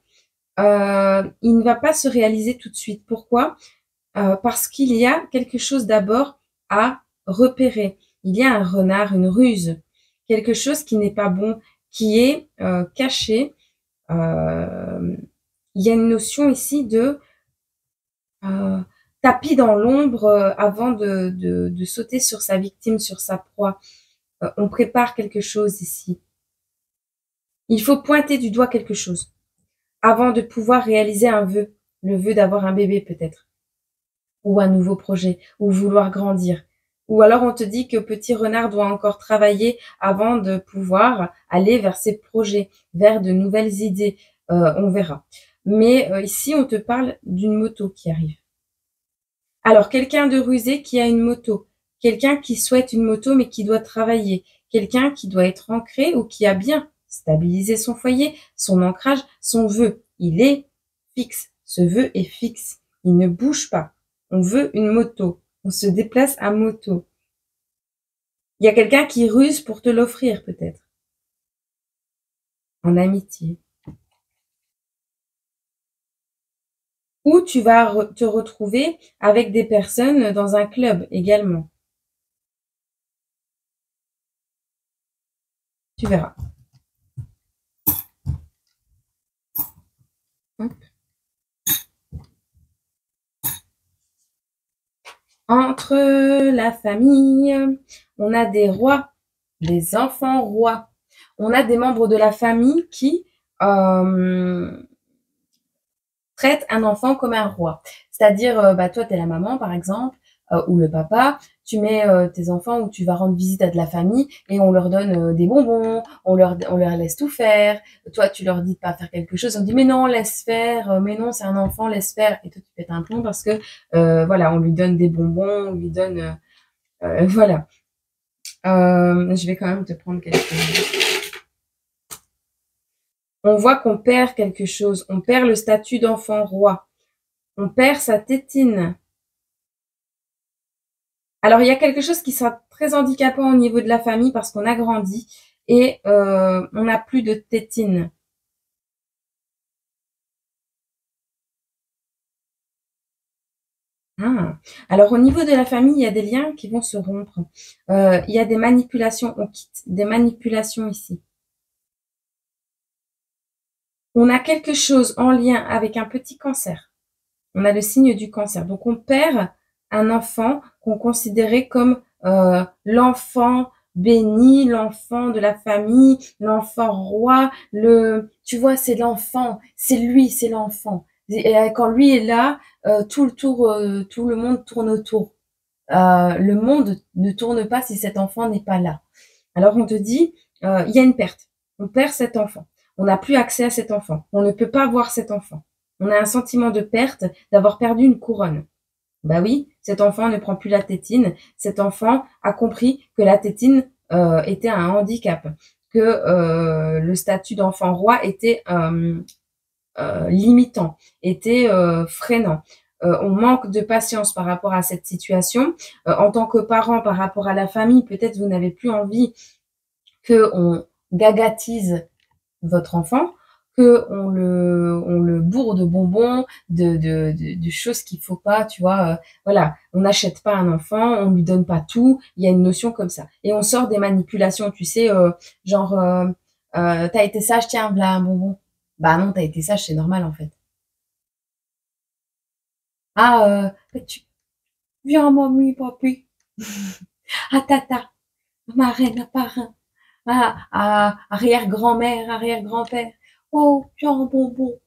Il ne va pas se réaliser tout de suite. Pourquoi? Parce qu'il y a quelque chose d'abord à repérer. Il y a un renard, une ruse, quelque chose qui n'est pas bon, qui est caché. Il y a une notion ici de tapis dans l'ombre avant de sauter sur sa victime, sur sa proie. On prépare quelque chose ici. Il faut pointer du doigt quelque chose avant de pouvoir réaliser un vœu, le vœu d'avoir un bébé peut-être, ou un nouveau projet, ou vouloir grandir. Ou alors on te dit que petit renard doit encore travailler avant de pouvoir aller vers ses projets, vers de nouvelles idées. On verra. Mais ici, on te parle d'une moto qui arrive. Alors, quelqu'un de rusé qui a une moto, quelqu'un qui souhaite une moto mais qui doit travailler, quelqu'un qui doit être ancré ou qui a bien stabilisé son foyer, son ancrage, son vœu. Il est fixe. Ce vœu est fixe. Il ne bouge pas. On veut une moto. On se déplace à moto. Il y a quelqu'un qui ruse pour te l'offrir, peut-être. En amitié. Ou tu vas te retrouver avec des personnes dans un club également. Tu verras. Entre la famille, on a des rois, des enfants rois. On a des membres de la famille qui traitent un enfant comme un roi. C'est-à-dire, toi, tu es la maman, par exemple, ou le papa, tu mets tes enfants où tu vas rendre visite à de la famille et on leur donne des bonbons, on leur laisse tout faire. Toi, tu leur dis de pas faire quelque chose, on dit mais non, laisse faire, mais non, c'est un enfant, laisse faire. Et toi, tu pètes un plomb parce que voilà, on lui donne des bonbons, on lui donne voilà. Je vais quand même te prendre quelque chose. On voit qu'on perd quelque chose, on perd le statut d'enfant roi, on perd sa tétine. Alors, il y a quelque chose qui sera très handicapant au niveau de la famille parce qu'on a grandi et on n'a plus de tétine. Ah. Alors, au niveau de la famille, il y a des liens qui vont se rompre. Il y a des manipulations, on quitte des manipulations ici. On a quelque chose en lien avec un petit cancer. On a le signe du cancer. Donc, on perd un enfant qu'on considérait comme l'enfant béni, l'enfant de la famille, l'enfant roi. Tu vois, c'est l'enfant, c'est lui, c'est l'enfant. Et quand lui est là, tout le monde tourne autour. Le monde ne tourne pas si cet enfant n'est pas là. Alors on te dit, il y a une perte. On perd cet enfant. On n'a plus accès à cet enfant. On ne peut pas voir cet enfant. On a un sentiment de perte, d'avoir perdu une couronne. Bah oui, cet enfant ne prend plus la tétine. Cet enfant a compris que la tétine était un handicap, que le statut d'enfant roi était limitant, était freinant. On manque de patience par rapport à cette situation. En tant que parent, par rapport à la famille, peut-être vous n'avez plus envie qu'on gagatise votre enfant, que on le bourre de bonbons, de choses qu'il faut pas, tu vois. Voilà, on n'achète pas un enfant, on lui donne pas tout. Il y a une notion comme ça. Et on sort des manipulations, tu sais, genre, t'as été sage, tiens, voilà un bonbon. Bah non, t'as été sage, c'est normal en fait. Ah, tu viens, mamie, papi. Ah, tata, marraine, parrain. Arrière-grand-mère, arrière-grand-père. Oh, tiens, un bonbon.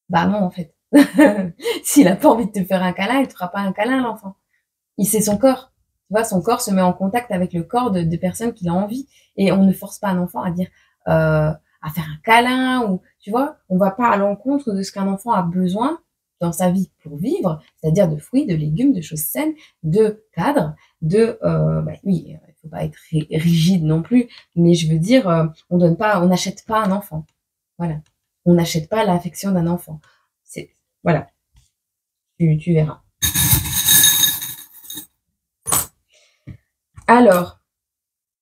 Bah non, en fait. S'il a pas envie de te faire un câlin, il te fera pas un câlin, l'enfant. Il sait son corps. Tu vois, son corps se met en contact avec le corps de personnes qu'il a envie. Et on ne force pas un enfant à dire, à faire un câlin ou, tu vois, on va pas à l'encontre de ce qu'un enfant a besoin dans sa vie pour vivre, c'est-à-dire de fruits, de légumes, de choses saines, de cadres, bah oui, il faut pas être rigide non plus, mais je veux dire, on n'achète pas un enfant. Voilà. On n'achète pas l'affection d'un enfant. C'est, voilà. Tu verras. Alors,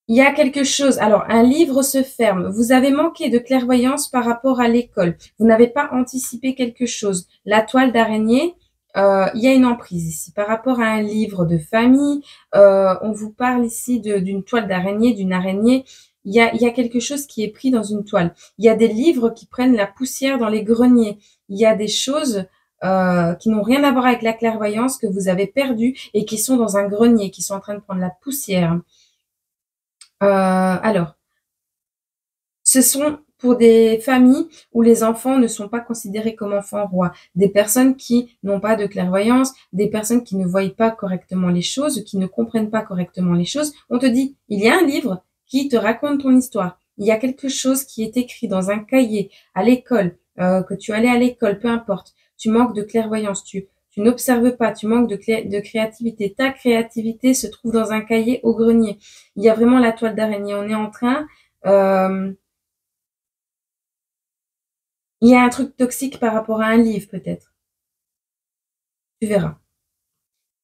il y a quelque chose. Alors, un livre se ferme. Vous avez manqué de clairvoyance par rapport à l'école. Vous n'avez pas anticipé quelque chose. La toile d'araignée, il y a une emprise ici. Par rapport à un livre de famille, on vous parle ici d'une toile d'araignée, d'une araignée. Il y a quelque chose qui est pris dans une toile. Il y a des livres qui prennent la poussière dans les greniers. Il y a des choses qui n'ont rien à voir avec la clairvoyance que vous avez perdues et qui sont dans un grenier, qui sont en train de prendre la poussière. Alors, ce sont pour des familles où les enfants ne sont pas considérés comme enfants rois, des personnes qui n'ont pas de clairvoyance, des personnes qui ne voient pas correctement les choses, qui ne comprennent pas correctement les choses. On te dit, il y a un livre qui te raconte ton histoire. Il y a quelque chose qui est écrit dans un cahier à l'école, que tu allais à l'école, peu importe. Tu manques de clairvoyance, tu n'observes pas, tu manques de créativité. Ta créativité se trouve dans un cahier au grenier. Il y a vraiment la toile d'araignée. On est en train, il y a un truc toxique par rapport à un livre peut-être. Tu verras.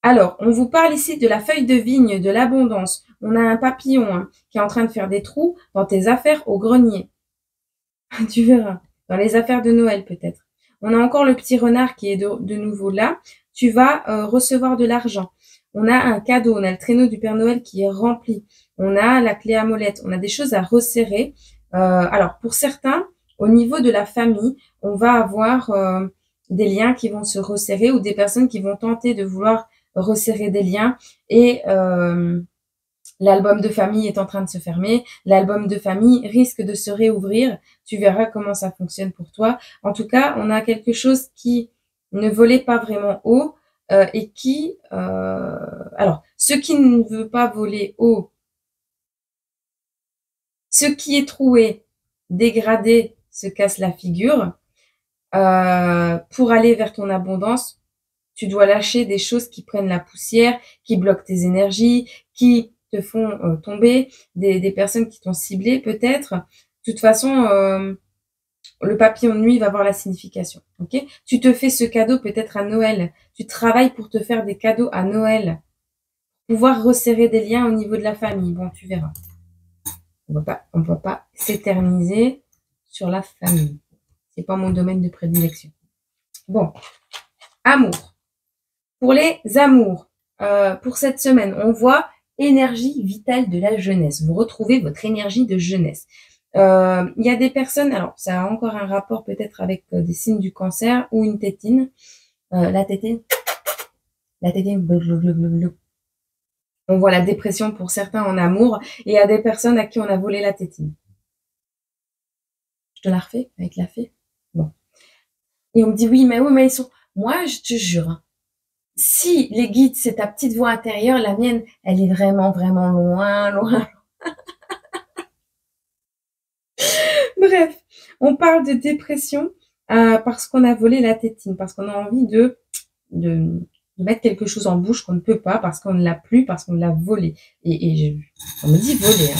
Alors, on vous parle ici de la feuille de vigne, de l'abondance. On a un papillon qui est en train de faire des trous dans tes affaires au grenier. Tu verras. Dans les affaires de Noël peut-être. On a encore le petit renard qui est de nouveau là. Tu vas recevoir de l'argent. On a un cadeau. On a le traîneau du Père Noël qui est rempli. On a la clé à molette. On a des choses à resserrer. Alors, pour certains, au niveau de la famille, on va avoir des liens qui vont se resserrer ou des personnes qui vont tenter de vouloir resserrer des liens et l'album de famille est en train de se fermer. L'album de famille risque de se réouvrir. Tu verras comment ça fonctionne pour toi. En tout cas, on a quelque chose qui ne volait pas vraiment haut et qui, alors, ce qui ne veut pas voler haut, ce qui est troué, dégradé, se casse la figure. Pour aller vers ton abondance, tu dois lâcher des choses qui prennent la poussière, qui bloquent tes énergies, qui te font tomber, des personnes qui t'ont ciblé peut-être. De toute façon, le papillon de nuit va avoir la signification. Ok? Tu te fais ce cadeau peut-être à Noël. Tu travailles pour te faire des cadeaux à Noël. Pouvoir resserrer des liens au niveau de la famille. Bon, tu verras. On va pas s'éterniser sur la famille. C'est pas mon domaine de prédilection. Bon, amour. Pour les amours, pour cette semaine, on voit énergie vitale de la jeunesse. Vous retrouvez votre énergie de jeunesse. Il y a des personnes, alors ça a encore un rapport peut-être avec des signes du cancer ou une tétine. La tétine, blablabla. On voit la dépression pour certains en amour et il y a des personnes à qui on a volé la tétine. Je te la refais avec la fée. Bon. Et on me dit oui, mais ils sont. Moi, je te jure, si les guides, c'est ta petite voix intérieure, la mienne, elle est vraiment, vraiment loin, loin. Bref, on parle de dépression parce qu'on a volé la tétine, parce qu'on a envie de mettre quelque chose en bouche qu'on ne peut pas, parce qu'on ne l'a plus, parce qu'on l'a volé. On me dit voler. Hein.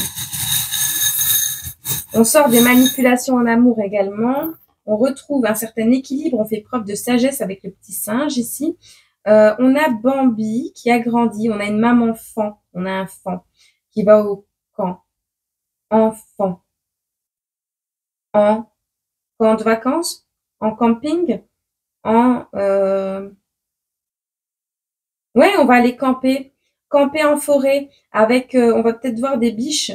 On sort des manipulations en amour également. On retrouve un certain équilibre. On fait preuve de sagesse avec le petit singe ici. On a Bambi qui a grandi. On a une maman-enfant. On a un fan qui va au camp. Enfant. En camp de vacances. En camping. Ouais, on va aller camper. Camper en forêt avec... on va peut-être voir des biches.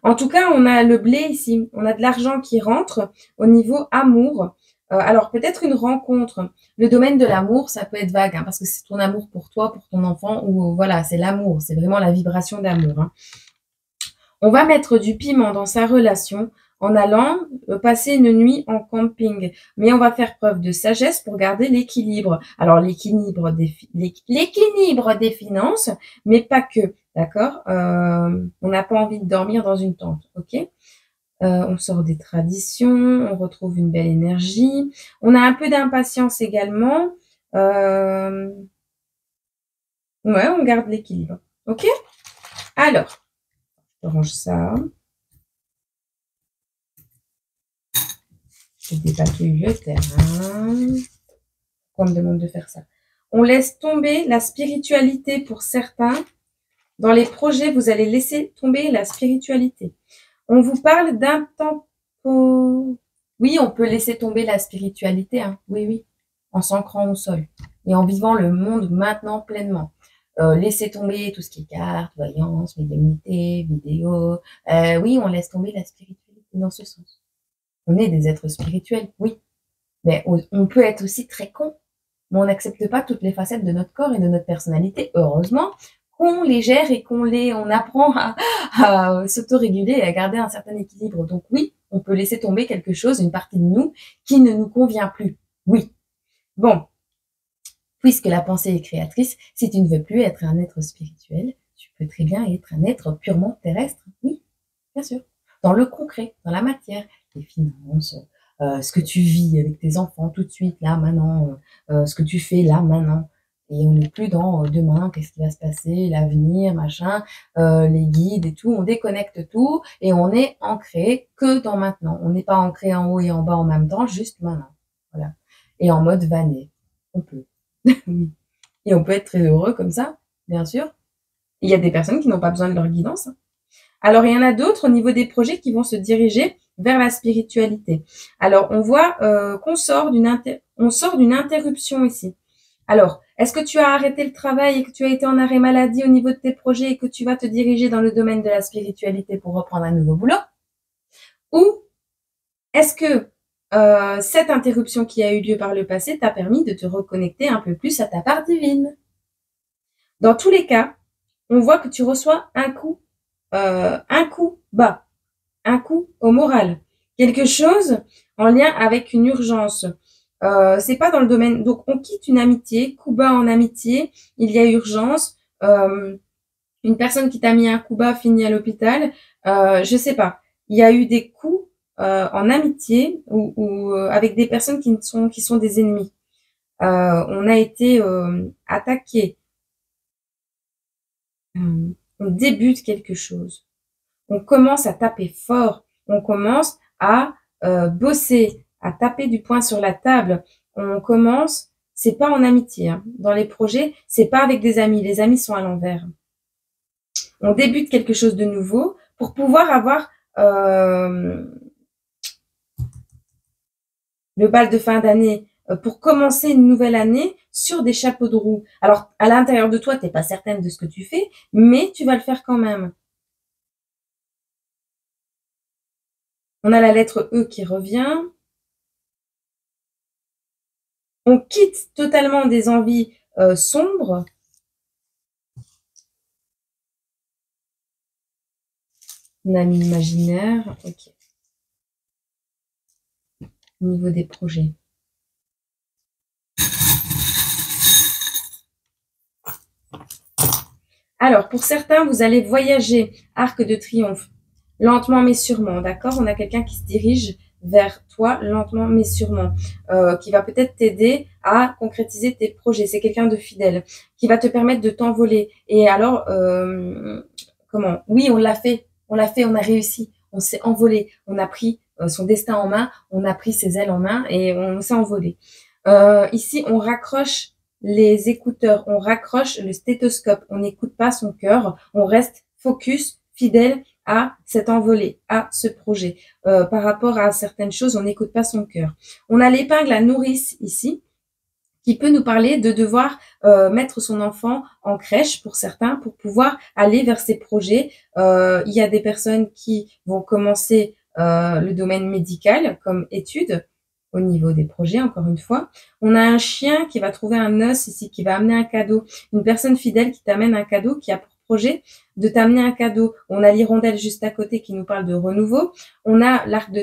En tout cas, on a le blé ici. On a de l'argent qui rentre au niveau amour. Alors, peut-être une rencontre. Le domaine de l'amour, ça peut être vague, hein, parce que c'est ton amour pour toi, pour ton enfant, ou voilà, c'est l'amour. C'est vraiment la vibration d'amour. Hein. On va mettre du piment dans sa relation en allant passer une nuit en camping. Mais on va faire preuve de sagesse pour garder l'équilibre. Alors, l'équilibre des finances, mais pas que. D'accord. On n'a pas envie de dormir dans une tente, ok. On sort des traditions, on retrouve une belle énergie. On a un peu d'impatience également. Ouais, on garde l'équilibre, ok. Alors, je range ça. Je dépatouille le terrain. Pourquoi on me demande de faire ça? On laisse tomber la spiritualité pour certains. Dans les projets, vous allez laisser tomber la spiritualité. On vous parle d'un tempo. Oui, on peut laisser tomber la spiritualité. Hein. Oui, oui. En s'ancrant au sol. Et en vivant le monde maintenant pleinement. Laisser tomber tout ce qui est cartes, voyance, médiumnité, vidéo. Oui, on laisse tomber la spiritualité dans ce sens. On est des êtres spirituels, oui. Mais on peut être aussi très con. Mais on n'accepte pas toutes les facettes de notre corps et de notre personnalité. Heureusement qu'on les gère et on apprend à s'autoréguler et à garder un certain équilibre. Donc oui, on peut laisser tomber quelque chose, une partie de nous qui ne nous convient plus. Oui. Bon. Puisque la pensée est créatrice, si tu ne veux plus être un être spirituel, tu peux très bien être un être purement terrestre. Oui, bien sûr. Dans le concret, dans la matière, les finances, ce que tu vis avec tes enfants tout de suite, là, maintenant, ce que tu fais là, maintenant. Et on n'est plus dans demain, qu'est-ce qui va se passer, l'avenir, machin, les guides et tout. On déconnecte tout et on est ancré que dans maintenant. On n'est pas ancré en haut et en bas en même temps, juste maintenant. Voilà. Et en mode vanné. On peut. Oui. Et on peut être très heureux comme ça, bien sûr. Il y a des personnes qui n'ont pas besoin de leur guidance. Alors, il y en a d'autres au niveau des projets qui vont se diriger vers la spiritualité. Alors, on voit qu'on sort d'une interruption ici. Alors, est-ce que tu as arrêté le travail et que tu as été en arrêt maladie au niveau de tes projets et que tu vas te diriger dans le domaine de la spiritualité pour reprendre un nouveau boulot? Ou est-ce que cette interruption qui a eu lieu par le passé t'a permis de te reconnecter un peu plus à ta part divine? Dans tous les cas, on voit que tu reçois un coup bas, un coup au moral, quelque chose en lien avec une urgence, C'est pas dans le domaine. Donc, on quitte une amitié, coup bas en amitié, il y a urgence. Une personne qui t'a mis un coup bas finit à l'hôpital. Je sais pas. Il y a eu des coups en amitié ou avec des personnes qui sont des ennemis. On a été attaqué. On débute quelque chose. On commence à taper fort. On commence à bosser, à taper du poing sur la table. On commence, c'est pas en amitié, hein. Dans les projets, c'est pas avec des amis. Les amis sont à l'envers. On débute quelque chose de nouveau pour pouvoir avoir le bal de fin d'année, pour commencer une nouvelle année sur des chapeaux de roue. Alors, à l'intérieur de toi, t'es pas certaine de ce que tu fais, mais tu vas le faire quand même. On a la lettre E qui revient. On quitte totalement des envies sombres. On a mis imaginaire. Ok. Au niveau des projets. Alors, pour certains, vous allez voyager, arc de triomphe, lentement mais sûrement, d'accord? On a quelqu'un qui se dirige vers toi lentement mais sûrement, qui va peut-être t'aider à concrétiser tes projets. C'est quelqu'un de fidèle, qui va te permettre de t'envoler. Et alors, comment? Oui, on l'a fait, on a réussi, on s'est envolé, on a pris son destin en main, on a pris ses ailes en main et on s'est envolé. Ici, on raccroche les écouteurs, on raccroche le stéthoscope, on n'écoute pas son cœur, on reste focus, fidèle à cet envolé, à ce projet. Par rapport à certaines choses, on n'écoute pas son cœur. On a l'épingle à nourrice ici, qui peut nous parler de devoir mettre son enfant en crèche pour certains, pour pouvoir aller vers ses projets. Il y a des personnes qui vont commencer le domaine médical comme études au niveau des projets, encore une fois. On a un chien qui va trouver un os ici, qui va amener un cadeau. Une personne fidèle qui t'amène un cadeau, qui a pour projet de t'amener un cadeau. On a l'hirondelle juste à côté qui nous parle de renouveau. On a l'arc de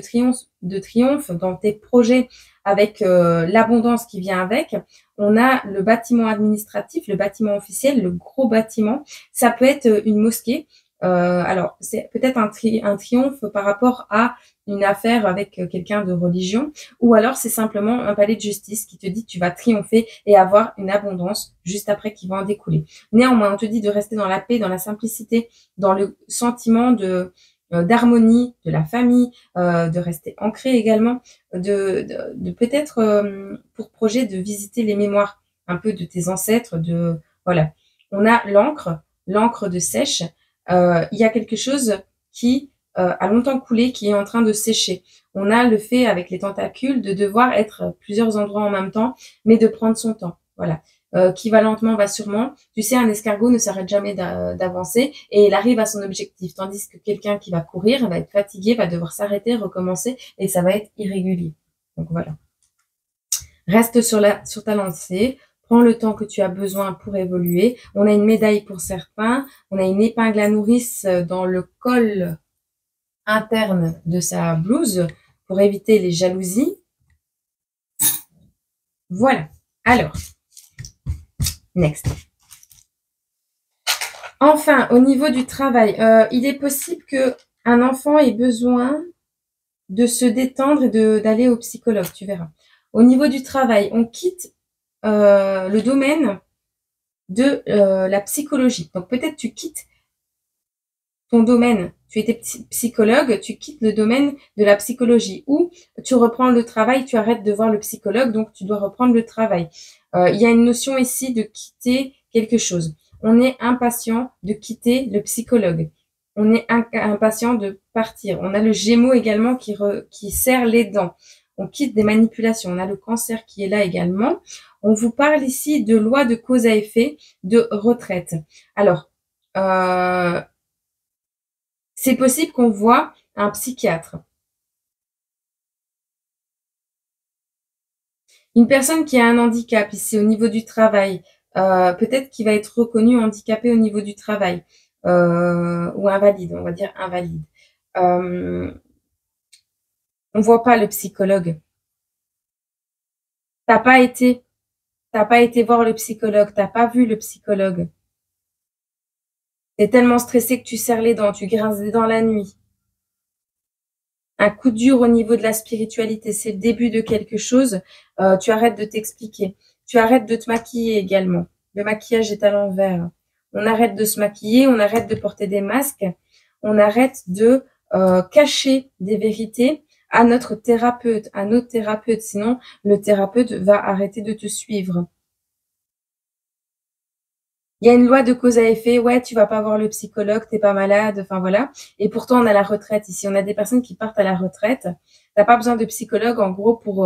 triomphe dans tes projets avec l'abondance qui vient avec. On a le bâtiment administratif, le bâtiment officiel, le gros bâtiment. Ça peut être une mosquée. Alors, c'est peut-être un triomphe par rapport à une affaire avec quelqu'un de religion, ou alors c'est simplement un palais de justice qui te dit que tu vas triompher et avoir une abondance juste après qui va en découler. Néanmoins, on te dit de rester dans la paix, dans la simplicité, dans le sentiment de d'harmonie, de la famille, de rester ancré également, de peut-être pour projet de visiter les mémoires un peu de tes ancêtres, de voilà. On a l'encre de sèche. Il y a quelque chose qui a longtemps coulé, qui est en train de sécher. On a le fait avec les tentacules de devoir être à plusieurs endroits en même temps, mais de prendre son temps. Voilà. Qui va lentement, va sûrement. Tu sais, un escargot ne s'arrête jamais d'avancer et il arrive à son objectif. Tandis que quelqu'un qui va courir va être fatigué, va devoir s'arrêter, recommencer et ça va être irrégulier. Donc voilà. Reste sur ta lancée. Prends le temps que tu as besoin pour évoluer. On a une médaille pour certains. On a une épingle à nourrice dans le col interne de sa blouse pour éviter les jalousies. Voilà. Alors, next. Enfin, au niveau du travail, il est possible que un enfant ait besoin de se détendre et d'aller au psychologue, tu verras. Au niveau du travail, on quitte le domaine de la psychologie. Donc peut-être tu quittes ton domaine, tu étais psychologue, tu quittes le domaine de la psychologie ou tu reprends le travail, tu arrêtes de voir le psychologue, donc tu dois reprendre le travail. Il y a une notion ici de quitter quelque chose. On est impatient de quitter le psychologue. On est impatient de partir. On a le Gémeaux également qui serre les dents. On quitte des manipulations. On a le Cancer qui est là également. On vous parle ici de loi de cause à effet, de retraite. Alors, c'est possible qu'on voit un psychiatre. Une personne qui a un handicap ici au niveau du travail, peut-être qu'il va être reconnu handicapé au niveau du travail ou invalide, on va dire invalide. On voit pas le psychologue. T'as pas été voir le psychologue, t'as pas vu le psychologue. T'es tellement stressé que tu serres les dents, tu grinces des dents la nuit. Un coup dur au niveau de la spiritualité, c'est le début de quelque chose. Tu arrêtes de t'expliquer. Tu arrêtes de te maquiller également. Le maquillage est à l'envers. On arrête de se maquiller, on arrête de porter des masques, on arrête de cacher des vérités à notre thérapeute, à notre thérapeute. Sinon, le thérapeute va arrêter de te suivre. Il y a une loi de cause à effet. Ouais, tu vas pas voir le psychologue, t'es pas malade. Enfin voilà. Et pourtant, on a la retraite ici. On a des personnes qui partent à la retraite. T'as pas besoin de psychologue en gros pour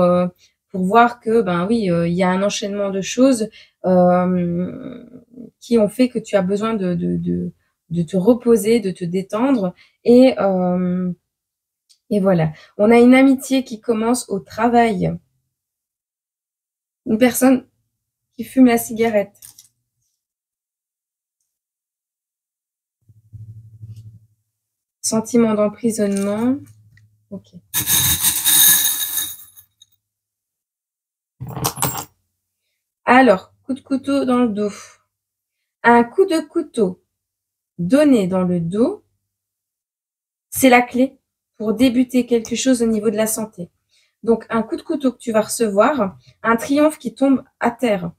voir que ben oui, il y a un enchaînement de choses qui ont fait que tu as besoin de te reposer, de te détendre et voilà. On a une amitié qui commence au travail. Une personne qui fume la cigarette. Sentiment d'emprisonnement. Ok. Alors, coup de couteau dans le dos. Un coup de couteau donné dans le dos, c'est la clé pour débuter quelque chose au niveau de la santé. Donc, un coup de couteau que tu vas recevoir, un triomphe qui tombe à terre,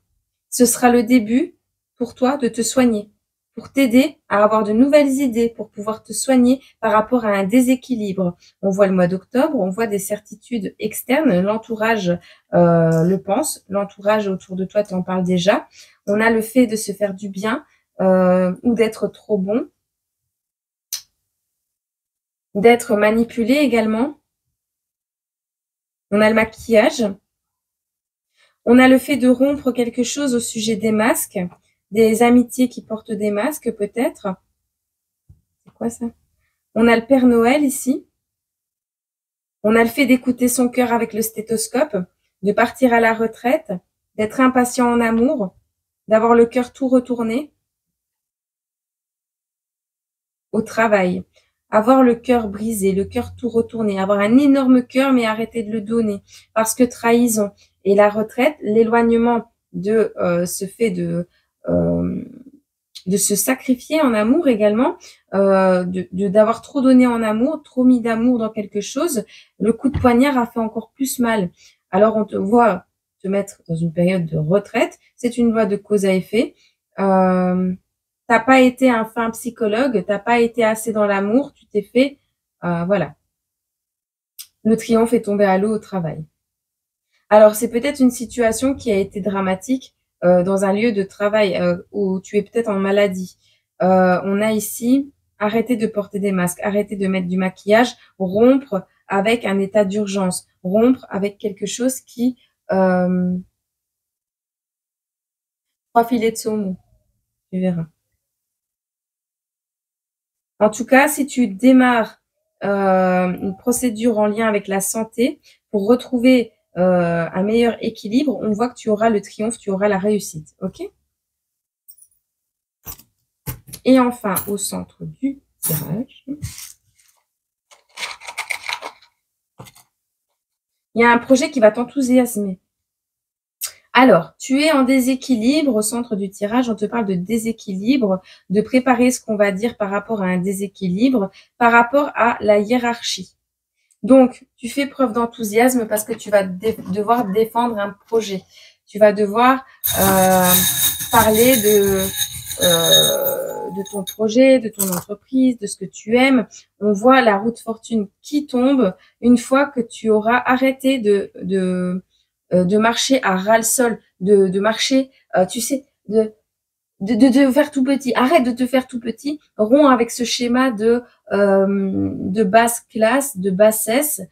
ce sera le début pour toi de te soigner, pour t'aider à avoir de nouvelles idées, pour pouvoir te soigner par rapport à un déséquilibre. On voit le mois d'octobre, on voit des certitudes externes, l'entourage le pense, l'entourage autour de toi t'en parle déjà. On a le fait de se faire du bien ou d'être trop bon, d'être manipulé également. On a le maquillage. On a le fait de rompre quelque chose au sujet des masques, des amitiés qui portent des masques peut-être. C'est quoi ça? On a le Père Noël ici. On a le fait d'écouter son cœur avec le stéthoscope, de partir à la retraite, d'être impatient en amour, d'avoir le cœur tout retourné au travail, avoir le cœur brisé, le cœur tout retourné, avoir un énorme cœur mais arrêter de le donner parce que trahison. Et la retraite, l'éloignement de ce fait de se sacrifier en amour également, d'avoir trop donné en amour, trop mis d'amour dans quelque chose, le coup de poignard a fait encore plus mal. Alors on te voit te mettre dans une période de retraite, c'est une loi de cause à effet. T'as pas été un fin psychologue, t'as pas été assez dans l'amour, tu t'es fait, voilà. Le triomphe est tombé à l'eau au travail. Alors c'est peut-être une situation qui a été dramatique dans un lieu de travail où tu es peut-être en maladie. On a ici arrêter de porter des masques, arrêter de mettre du maquillage, rompre avec un état d'urgence, rompre avec quelque chose qui 3 filets de saumon, tu verras. En tout cas, si tu démarres une procédure en lien avec la santé pour retrouver un meilleur équilibre, on voit que tu auras le triomphe, tu auras la réussite. OK? Et enfin, au centre du tirage, il y a un projet qui va t'enthousiasmer. Alors, tu es en déséquilibre au centre du tirage. On te parle de déséquilibre, de préparer ce qu'on va dire par rapport à un déséquilibre, par rapport à la hiérarchie. Donc, tu fais preuve d'enthousiasme parce que tu vas devoir défendre un projet. Tu vas devoir parler de ton projet, de ton entreprise, de ce que tu aimes. On voit la roue de fortune qui tombe une fois que tu auras arrêté de marcher à ras-le-sol, de marcher, tu sais, de faire tout petit. Arrête de te faire tout petit. Romps avec ce schéma de basse classe, de bassesse,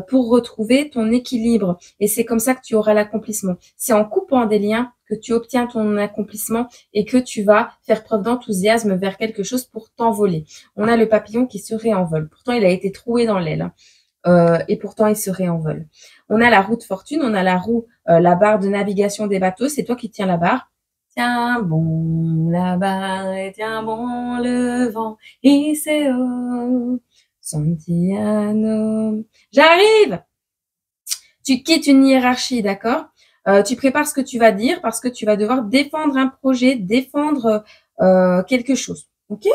pour retrouver ton équilibre. Et c'est comme ça que tu auras l'accomplissement. C'est en coupant des liens que tu obtiens ton accomplissement et que tu vas faire preuve d'enthousiasme vers quelque chose pour t'envoler. On a le papillon qui se réenvole. Pourtant, il a été troué dans l'aile. Et pourtant, il se réenvole. On a la roue de fortune, on a la roue, la barre de navigation des bateaux. C'est toi qui tiens la barre. Tiens bon la barre et tiens bon le vent, Iseo, Santiano. J'arrive! Tu quittes une hiérarchie, d'accord? Tu prépares ce que tu vas dire parce que tu vas devoir défendre un projet, défendre quelque chose. Ok?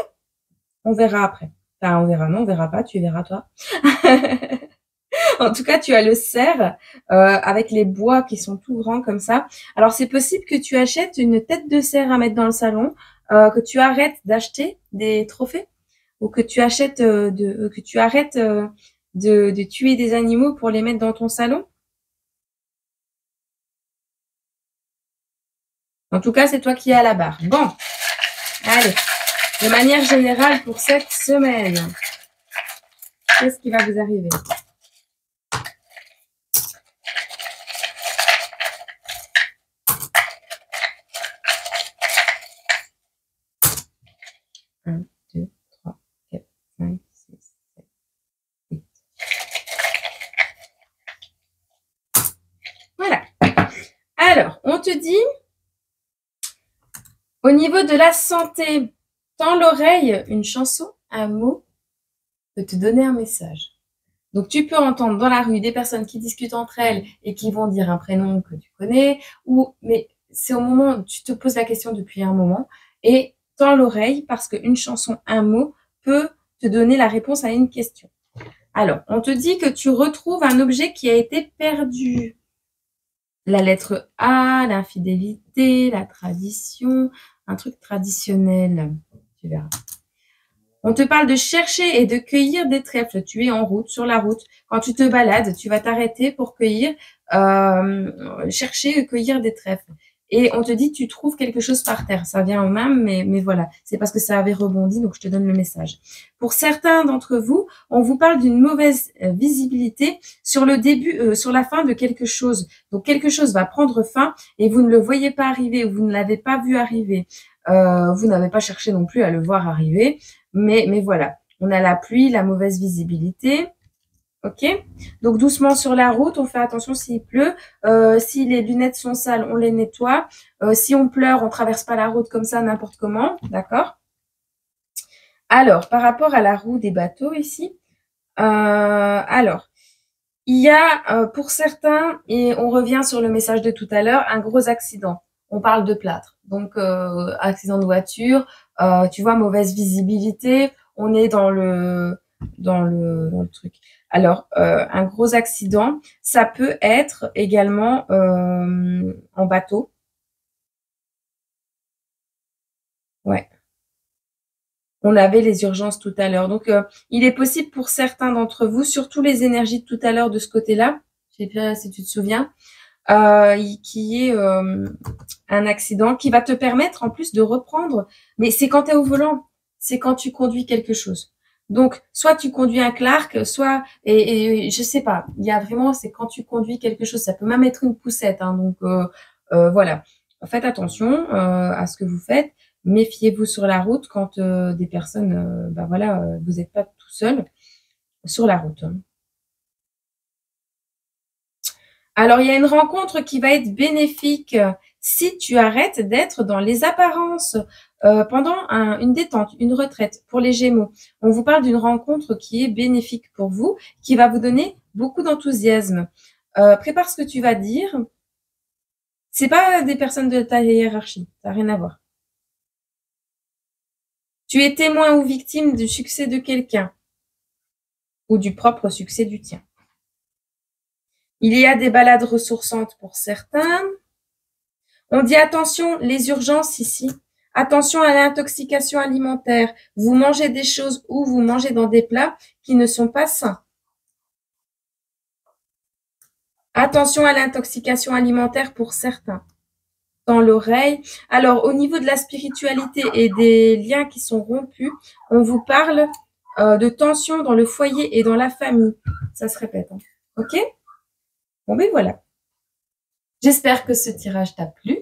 On verra après. Enfin, on verra, non, on verra pas, tu verras toi. En tout cas, tu as le cerf avec les bois qui sont tout grands comme ça. Alors, c'est possible que tu achètes une tête de cerf à mettre dans le salon, que tu arrêtes d'acheter des trophées ou que tu achètes que tu arrêtes de tuer des animaux pour les mettre dans ton salon. En tout cas, c'est toi qui es à la barre. Bon, allez. De manière générale pour cette semaine, qu'est-ce qui va vous arriver? Un, deux, trois, quatre, cinq, six, sept, huit. Voilà. Alors, on te dit, au niveau de la santé, tends l'oreille, une chanson, un mot peut te donner un message. Donc, tu peux entendre dans la rue des personnes qui discutent entre elles et qui vont dire un prénom que tu connais, mais c'est au moment où tu te poses la question depuis un moment et tends l'oreille parce qu'une chanson, un mot peut te donner la réponse à une question. Alors, on te dit que tu retrouves un objet qui a été perdu. La lettre A, l'infidélité, la tradition, un truc traditionnel. Tu verras. On te parle de chercher et de cueillir des trèfles. Tu es en route, sur la route. Quand tu te balades, tu vas t'arrêter pour cueillir, chercher et cueillir des trèfles. Et on te dit, tu trouves quelque chose par terre. Ça vient au même, mais voilà. C'est parce que ça avait rebondi, donc je te donne le message. Pour certains d'entre vous, on vous parle d'une mauvaise visibilité sur le début, sur la fin de quelque chose. Donc quelque chose va prendre fin et vous ne le voyez pas arriver ou vous ne l'avez pas vu arriver. Vous n'avez pas cherché non plus à le voir arriver. Mais voilà, on a la pluie, la mauvaise visibilité. Ok, donc doucement sur la route, on fait attention s'il pleut. Si les lunettes sont sales, on les nettoie. Si on pleure, on traverse pas la route comme ça n'importe comment, d'accord? Alors, par rapport à la roue des bateaux ici, alors, il y a pour certains, et on revient sur le message de tout à l'heure, un gros accident. On parle de plâtre. Donc, accident de voiture, tu vois, mauvaise visibilité. On est dans le truc. Alors, un gros accident, ça peut être également en bateau. Ouais. On avait les urgences tout à l'heure. Donc, il est possible pour certains d'entre vous, surtout les énergies de tout à l'heure de ce côté-là, je sais pas si tu te souviens, qui est un accident qui va te permettre en plus de reprendre. Mais c'est quand tu es au volant, c'est quand tu conduis quelque chose. Donc, soit tu conduis un Clark, soit, et je sais pas, il y a vraiment, c'est quand tu conduis quelque chose, ça peut même être une poussette, hein, donc voilà. Faites attention à ce que vous faites. Méfiez-vous sur la route quand des personnes, ben voilà, vous n'êtes pas tout seul sur la route. Alors, il y a une rencontre qui va être bénéfique si tu arrêtes d'être dans les apparences pendant une détente, une retraite pour les Gémeaux. On vous parle d'une rencontre qui est bénéfique pour vous, qui va vous donner beaucoup d'enthousiasme. Prépare ce que tu vas dire. C'est pas des personnes de ta hiérarchie, ça n'a rien à voir. Tu es témoin ou victime du succès de quelqu'un ou du propre succès du tien. Il y a des balades ressourçantes pour certains. On dit attention, les urgences ici. Attention à l'intoxication alimentaire. Vous mangez des choses ou vous mangez dans des plats qui ne sont pas sains. Attention à l'intoxication alimentaire pour certains. Dans l'oreille. Alors, au niveau de la spiritualité et des liens qui sont rompus, on vous parle de tension dans le foyer et dans la famille. Ça se répète. Hein. OK? Bon, ben voilà. J'espère que ce tirage t'a plu.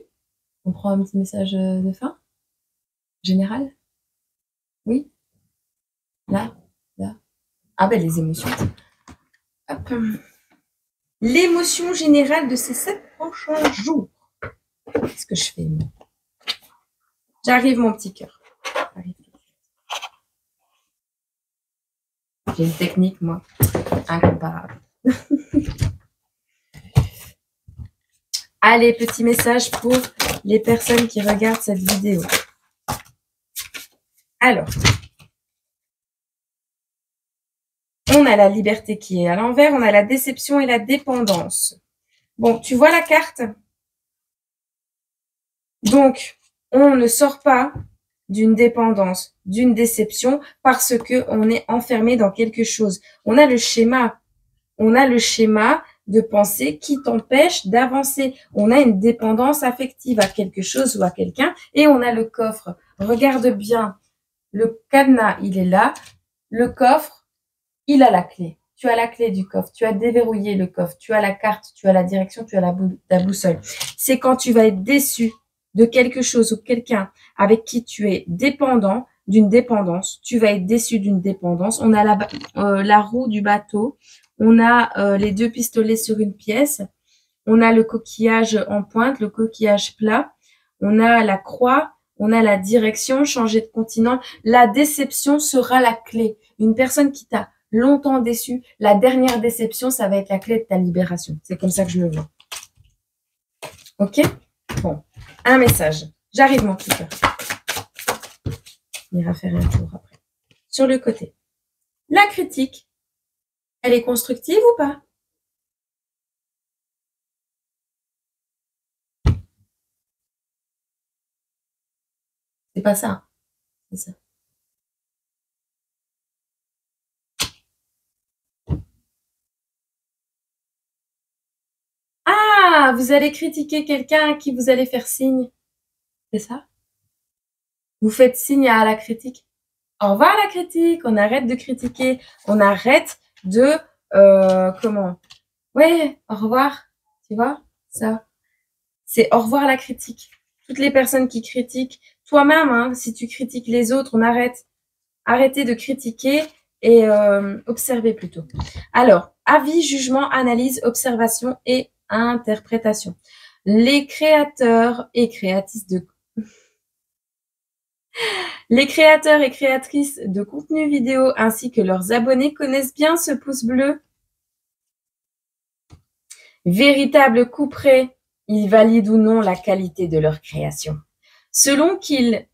On prend un petit message de fin général? Oui? Là? Là? Ah ben les émotions. Hop. L'émotion générale de ces 7 prochains jours. Qu'est-ce que je fais, moi? J'arrive, mon petit cœur. J'ai une technique, moi, incomparable. Allez, petit message pour les personnes qui regardent cette vidéo. Alors, on a la liberté qui est à l'envers, on a la déception et la dépendance. Bon, tu vois la carte? Donc, on ne sort pas d'une dépendance, d'une déception, parce que on est enfermé dans quelque chose. On a le schéma. On a le schéma de pensée qui t'empêche d'avancer. On a une dépendance affective à quelque chose ou à quelqu'un et on a le coffre. Regarde bien. Le cadenas, il est là. Le coffre, il a la clé. Tu as la clé du coffre. Tu as déverrouillé le coffre. Tu as la carte. Tu as la direction. Tu as la boussole. C'est quand tu vas être déçu de quelque chose ou quelqu'un avec qui tu es dépendant, d'une dépendance. Tu vas être déçu d'une dépendance. On a la roue du bateau. On a les deux pistolets sur une pièce. On a le coquillage en pointe, le coquillage plat. On a la croix. On a la direction, changer de continent. La déception sera la clé. Une personne qui t'a longtemps déçu, la dernière déception, ça va être la clé de ta libération. C'est comme ça que je le vois. Ok? Bon. Un message. J'arrive, mon petit cœur. On ira faire un tour après. Sur le côté. La critique, elle est constructive ou pas? C'est pas ça. C'est ça. Ah, vous allez critiquer quelqu'un à qui vous allez faire signe. C'est ça? Vous faites signe à la critique. Au revoir la critique. On arrête de critiquer. On arrête de... comment? Ouais, au revoir. Tu vois? Ça. C'est au revoir la critique. Toutes les personnes qui critiquent, toi-même, hein, si tu critiques les autres, on arrête. Arrêtez de critiquer et observez plutôt. Alors, avis, jugement, analyse, observation et interprétation. Les créateurs et créatrices de Les créateurs et créatrices de contenu vidéo ainsi que leurs abonnés connaissent bien ce pouce bleu. Véritable couperet, ils valident ou non la qualité de leur création. Selon qu'il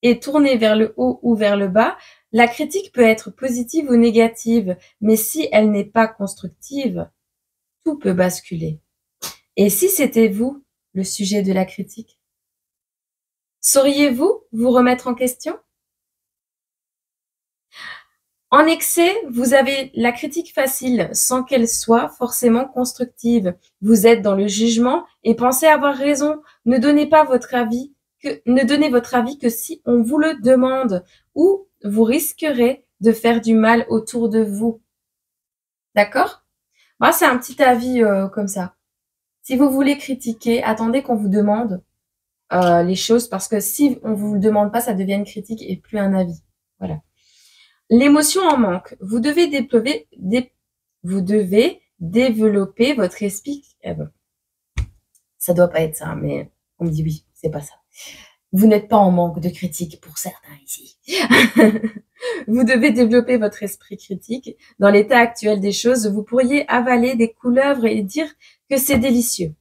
est tourné vers le haut ou vers le bas, la critique peut être positive ou négative, mais si elle n'est pas constructive, tout peut basculer. Et si c'était vous, le sujet de la critique? Sauriez-vous vous remettre en question? En excès, vous avez la critique facile sans qu'elle soit forcément constructive. Vous êtes dans le jugement et pensez avoir raison. Ne donnez votre avis que si on vous le demande ou vous risquerez de faire du mal autour de vous. D'accord? Moi, c'est un petit avis comme ça. Si vous voulez critiquer, attendez qu'on vous demande les choses parce que si on vous le demande pas, ça devient une critique et plus un avis. Voilà. L'émotion en manque. Vous devez développer votre esprit. Ça doit pas être ça, mais on me dit oui, c'est pas ça. Vous n'êtes pas en manque de critique pour certains ici. Vous devez développer votre esprit critique. Dans l'état actuel des choses, vous pourriez avaler des couleuvres et dire que c'est délicieux.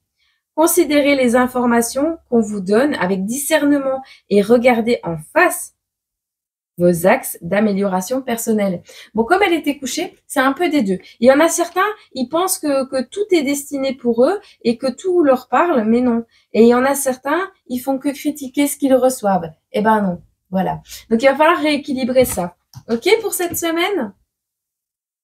Considérez les informations qu'on vous donne avec discernement et regardez en face vos axes d'amélioration personnelle. Bon, comme elle était couchée, c'est un peu des deux. Il y en a certains, ils pensent que tout est destiné pour eux et que tout leur parle, mais non. Et il y en a certains, ils font que critiquer ce qu'ils reçoivent. Eh ben non, voilà. Donc, il va falloir rééquilibrer ça. OK pour cette semaine?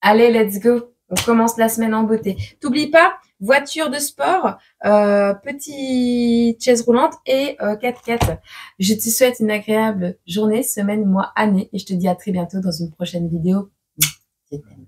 Allez, let's go. On commence la semaine en beauté. T'oublies pas, voiture de sport, petite chaise roulante et 4x4. Je te souhaite une agréable journée, semaine, mois, année et je te dis à très bientôt dans une prochaine vidéo. Je t'aime.